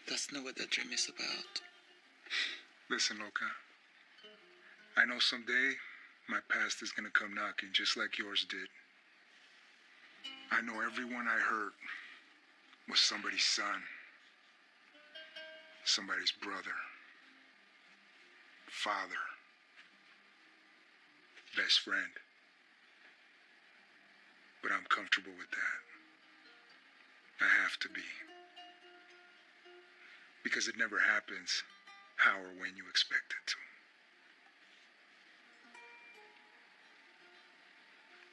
That's not what that dream is about. Listen, Loca. I know someday my past is gonna come knocking just like yours did. I know everyone I hurt was somebody's son, somebody's brother, father, best friend. But I'm comfortable with that. I have to be. Because it never happens how or when you expect it to.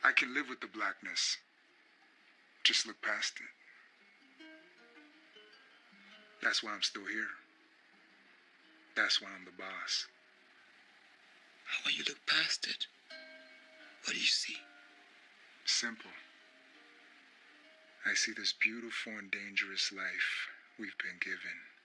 I can live with the blackness. Just look past it. That's why I'm still here. That's why I'm the boss. And when you look past it, what do you see? Simple. I see this beautiful and dangerous life we've been given.